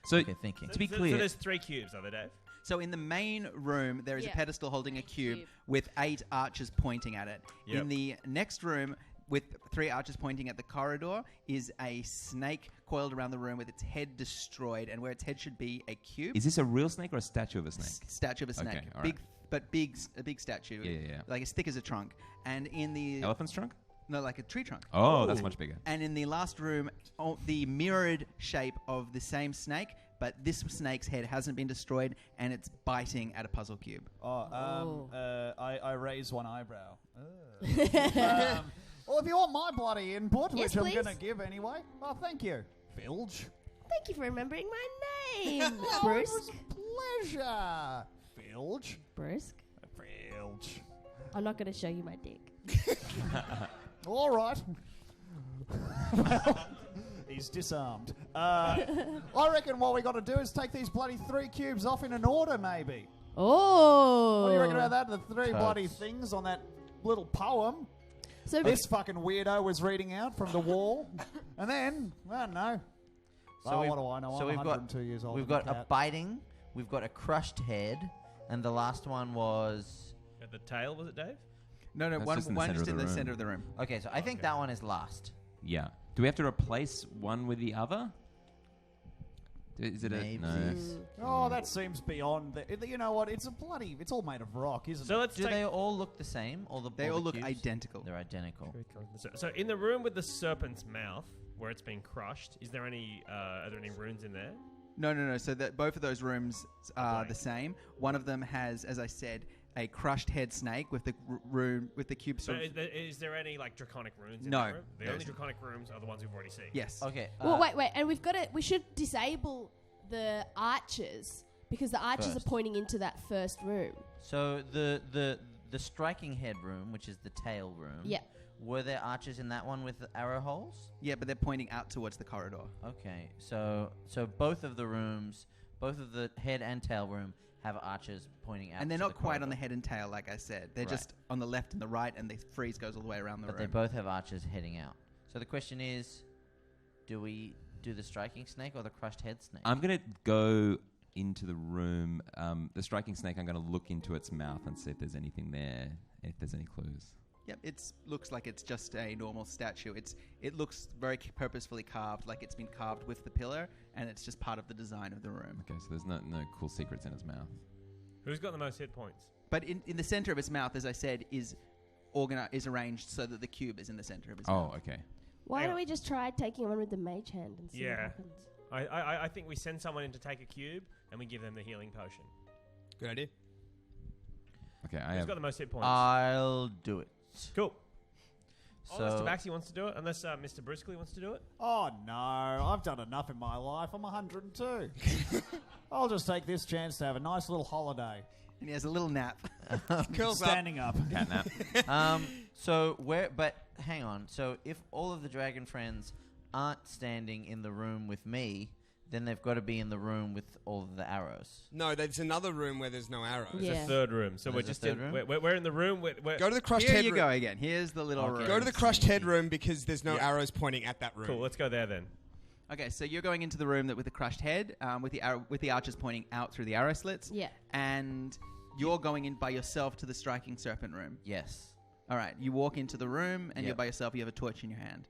So Okay, thinking. to be So clear, there's 3 cubes, are there, Dave? So in the main room, there is a Yeah. pedestal holding a cube Cube. with 8 archers pointing at it. Yep. In the next room, with 3 archers pointing at the corridor, is a snake coiled around the room with its head destroyed, and where its head should be a cube. is this a real snake or a statue of a snake? Statue of a snake. Okay, all Big, right. but a big statue. Yeah. Like as thick as a trunk. And in the Elephant's trunk? no, like a tree trunk. Oh, that's much bigger. And in the last room, the mirrored shape of the same snake, but this snake's head hasn't been destroyed, and it's biting at a puzzle cube. I raise one eyebrow. Well, if you want my bloody input, Yes, which I'm please. going to give anyway, well, thank you. Filge. Thank you for remembering my name. Oh, it Bruce. was a pleasure. Filge. Bruce. Filge. I'm not going to show you my dick. All right. Well, he's disarmed. I reckon what we got to do is take these bloody 3 cubes off in an order, maybe. Oh. What do you reckon about that? The 3 Totes. bloody things on that little poem So this fucking weirdo was reading out from the wall. And then, I don't know. So Oh, we've- what do I know? so I'm we've got- 102 years old. We've and got a cat. biting, we've got a crushed head, and the last one was... At the tail, was it, Dave? No, That's one just in the one center just of in the the room. center of the room. Okay, so I think that one is last. Yeah. Do we have to replace one with the other? Is it Maybe. a no? Mm. Oh, that seems beyond. You know what? It's it's all made of rock, isn't So it? let's Do take... they all look the same? All the They all all the look cubes? identical. They're identical. So in the room with the serpent's mouth, where it's been crushed, is there any? Are there any runes in there? No. So that both of those rooms are Blank. the same. One of them has, as I said, a crushed head snake with the room with the cube. So Sort of, is there any like draconic runes in No, that room? The there only isn't. draconic rooms are the ones we've already seen. yes. Okay. Well, wait, and we should disable the archers because the archers First. are pointing into that first room. So the striking head room, which is the tail room. Yeah. Were there archers in that one with the arrow holes? Yeah, but they're pointing out towards the corridor. Okay. So both of the rooms, both of the head and tail room, have archers pointing out. And they're to not the quite on the corridor. head and tail, like I said. They're Right. just on the left and the right, and the frieze goes all the way around the But room. they both have archers heading out. So the question is, do we do the striking snake or the crushed head snake? I'm gonna go into the room. The striking snake. I'm gonna look into its mouth and see if there's anything there. If there's any clues. Yep, it looks like it's just a normal statue. It looks very purposefully carved, like it's been carved with the pillar, and it's just part of the design of the room. Okay, so there's no cool secrets in its mouth. Who's got the most hit points? But in the center of its mouth, as I said, is arranged so that the cube is in the center of its mouth. Oh, okay. Why Hang don't on. we just try taking one with the mage hand and see what Yeah. happens? I think we send someone in to take a cube and we give them the healing potion. Good idea. Okay, I Who's have. got the most hit points? I'll do it. Cool. Unless So Tabaxi wants to do it, unless Mr. Bruskley wants to do it. Oh no, I've done enough in my life. I'm 102. I'll just take this chance to have a nice little holiday. And he has a little nap. Curls up. Standing up. Catnap. so where? But hang on. So if all of the dragon friends aren't standing in the room with me, then they've got to be in the room with all of the arrows. No, there's another room where there's no arrows. Yeah. It's a third room. So Oh, we're there's a just third in. room? We're in the room. We're Go to the crushed Here head you room. go again. Here's the little Okay. room. Go to the crushed head room because there's no Yeah. arrows pointing at that room. Cool. Let's go there then. Okay, so you're going into the room with the crushed head, with the archers pointing out through the arrow slits. Yeah. And you're going in by yourself to the striking serpent room. Yes. All right, you walk into the room and you're Yep. by yourself. You have a torch in your hand.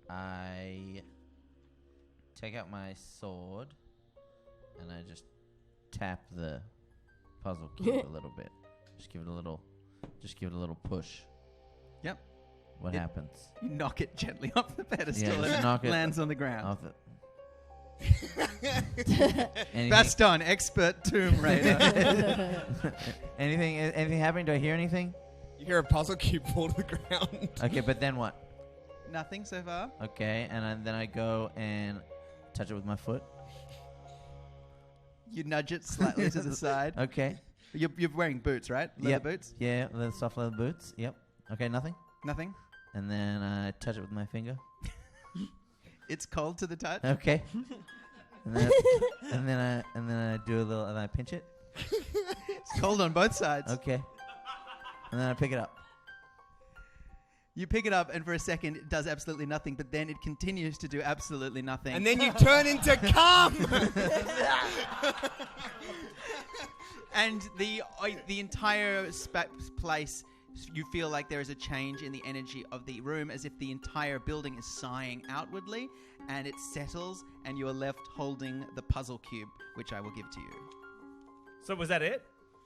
I take out my sword and I just tap the puzzle cube a little bit. Just give it a little push. Yep. What happens? You knock it gently off the pedestal just and knock it it lands on the ground. Off anything, Baston, expert tomb raider. anything happening? Do I hear anything? You hear a puzzle cube fall to the ground. Okay, but then what? Nothing so far. Okay, and then I go and touch it with my foot. You nudge it slightly to the side. Okay. You're wearing boots, right? Leather Yep. boots? Yeah, soft leather boots. Yep. Okay, nothing. Nothing? And then I touch it with my finger. It's cold to the touch? Okay. and then I do a little, and I pinch it. It's cold on both sides. Okay. And then I pick it up. You pick it up, and for a second, it does absolutely nothing, but then it continues to do absolutely nothing. And then you turn into cum. And the entire place, you feel like there is a change in the energy of the room, as if the entire building is sighing outwardly, and it settles, and you are left holding the puzzle cube, which I will give to you. So was that it?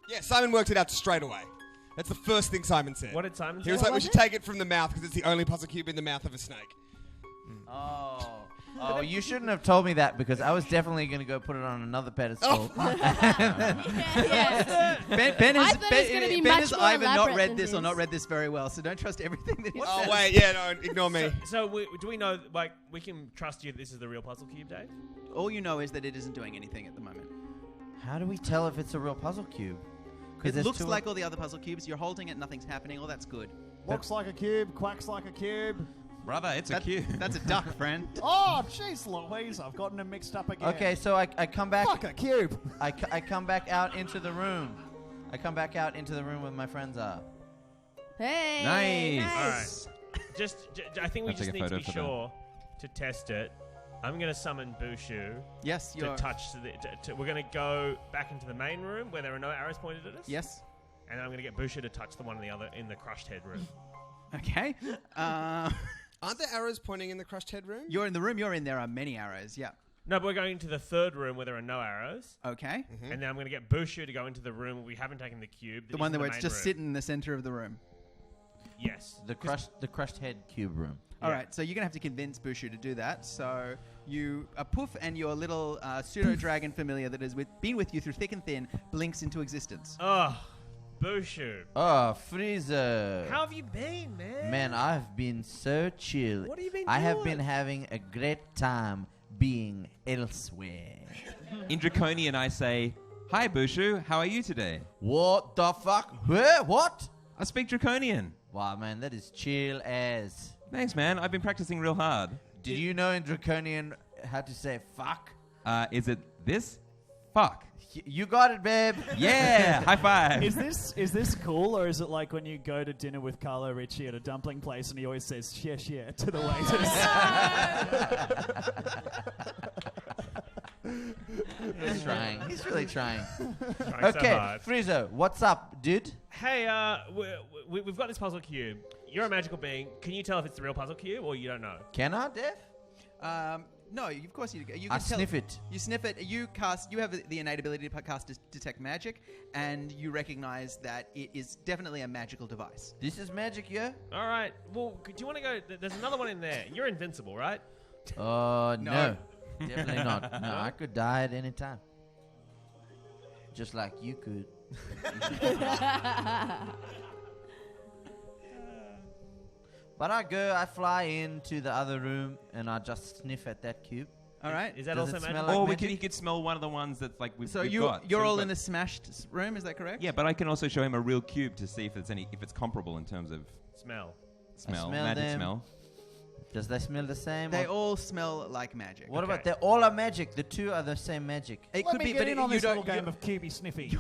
Yeah, Simon worked it out straight away. That's the first thing Simon said. What did Simon He say? was like, we should take it from the mouth because it's the only puzzle cube in the mouth of a snake. Oh, you shouldn't have told me that because I was definitely going to go put it on another pedestal. Ben I thought it was gonna be much has more either not elaborate read than this or this. not read this very well, so don't trust everything that he says. Oh, wait, yeah, no, ignore me. So do we know, like, we can trust you that this is the real puzzle cube, Dave? All you know is that it isn't doing anything at the moment. How do we tell if it's a real puzzle cube? It looks like all the other puzzle cubes. You're holding it, nothing's happening. All that's good. Looks like a cube, quacks like a cube. Brother, it's a cube. That's a duck, friend. Oh, jeez Louise, I've gotten them mixed up again. Okay, so I come back. Fuck a cube. I come back out into the room. I come back out into the room where my friends are. Hey. Nice. All right. I think we I'll take just a need to photo be for sure to test it. I'm going to summon Bushu Yes, to you're. touch. We're going to go back into the main room where there are no arrows pointed at us. Yes. And I'm going to get Bushu to touch the one in the other in the crushed head room. Okay. Aren't there arrows pointing in the crushed head room? You're in the room you're in. There are many arrows. Yeah. No, but we're going into the third room where there are no arrows. Okay. And then I'm going to get Bushu to go into the room where we haven't taken the cube. The one where it's just sitting in the center of the room. Yes. The crushed head cube room. All right, so you're going to have to convince Bushu to do that. So you, Poof and your little pseudo-dragon familiar that has been with you through thick and thin blinks into existence. Oh, Bushu. Oh, Freezer. How have you been, man? Man, I've been so chill. What have you been I have doing? been having a great time being elsewhere. In Draconian, I say, "Hi, Bushu. How are you today?" What the fuck? Huh? What? I speak Draconian. Wow, man, that is chill as. Thanks, man. I've been practicing real hard. Did you know in Draconian how to say fuck? Is it this? Fuck. You got it, babe. Yeah. High five. Is this cool, or is it like when you go to dinner with Carlo Ricci at a dumpling place and he always says "share share" to the waiters? He's trying. He's really trying. Trying so Okay, hard. Friezo, what's up, dude? Hey, we've got this puzzle cube. You're a magical being. Can you tell if it's the real puzzle cube or you don't know? Can I, Dev? No, of course you can. I sniff it. You sniff it. You have the innate ability to cast detect magic, and you recognize that it is definitely a magical device. This is magic, yeah? All right. Well, do you want to go? There's another one in there. You're invincible, right? No. Definitely not. No, I could die at any time. Just like you could. But I fly into the other room, and I just sniff at that cube. All right. Is that Does also it smell magical? like Or magic? he could smell one of the ones that's like we've So we've you're got. all we've in got- a smashed room. Is that correct? Yeah, but I can also show him a real cube to see if it's comparable in terms of Smell. smell, smell magic them. smell. Does they smell the same? They or- all smell like magic. What Okay. about they all are magic? The two are the same magic. It Let could me be, get but in on you this little don't. game of cubey sniffy.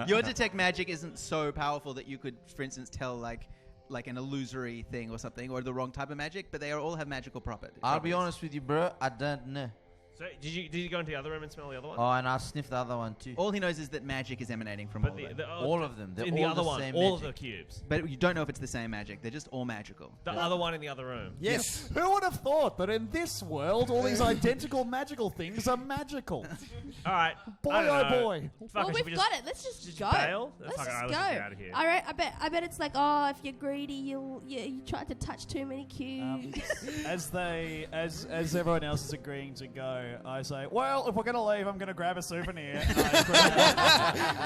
Your detect magic isn't so powerful that you could, for instance, tell like like an illusory thing or something, or the wrong type of magic, but they all have magical properties. I'll be honest with you, bro. I don't know. So did you go into the other room and smell the other one? Oh, and I'll sniff the other one too. All he knows is that magic is emanating from But all of them. All of them. They're in all the other the one, same all of magic. the cubes. But you don't know if it's the same magic. They're just all magical. The other one in the other room. Yes. Who would have thought that in this world all these identical magical things are magical? All right. Boy, I don't oh know. boy. Fuck Well, it, we've should we got it. Let's just go. bail? Let's Fuck it, just let's go. just get out of here. I bet it's like, oh, if you're greedy, you try to touch too many cubes. As everyone else is agreeing to go, I say, well, if we're going to leave, I'm going to grab a souvenir. And I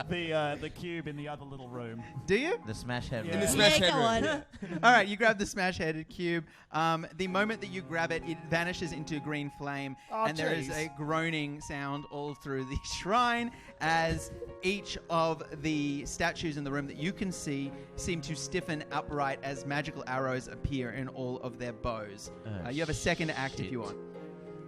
grab the cube in the other little room. Do you? The smash head. Yeah. room. The smash yeah, head go room. on. All right, you grab the smash-headed cube. The moment that you grab it, it vanishes into green flame, Oh, and there is jeez. a groaning sound all through the shrine as each of the statues in the room that you can see seem to stiffen upright as magical arrows appear in all of their bows. You have a second act if you want.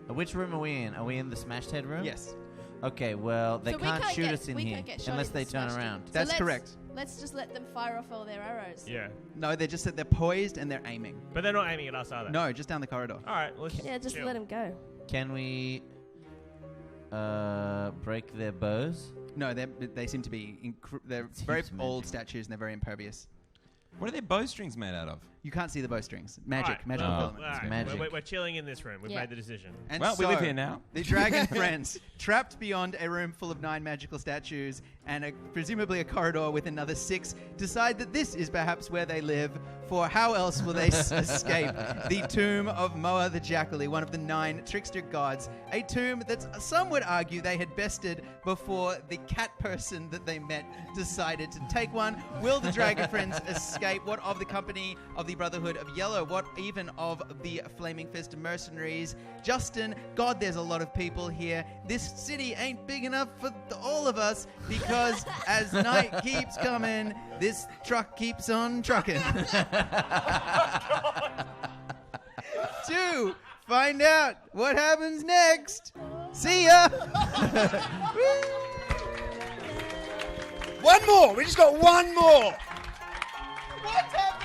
Which room are we in? Are we in the smashed head room? Yes, Okay, well, they So we can't shoot get- us in we here can't get shot unless in they the turn smashed around. So that's let's- correct. Let's just let them fire off all their arrows. Yeah. No, they're just that they're poised and they're aiming. But they're not aiming at us, are they? No, just down the corridor. All right. Let's Yeah, just chill. let them go. Can we break their bows? No, they seem to be they're Seems very magical. old statues and they're very impervious. What are their bowstrings made out of? You can't see the bowstrings. All Magic, right, magical well, filament. all right, magic. We're chilling in this room. We've Yeah. made the decision. And Well, we live so, here now. The dragon friends, trapped beyond a room full of 9 magical statues and presumably a corridor with another 6, decide that this is perhaps where they live, for how else will they escape the tomb of Moa the Jackally, one of the 9 trickster gods, a tomb that some would argue they had bested before the cat person that they met decided to take one. Will the dragon friends escape? What of the company of the Brotherhood of Yellow? What even of the Flaming Fist mercenaries? Justin, God, there's a lot of people here. This city ain't big enough for all of us because as night keeps coming, this truck keeps on trucking. To find out what happens next. See ya! One more. We just got one more. What's happening?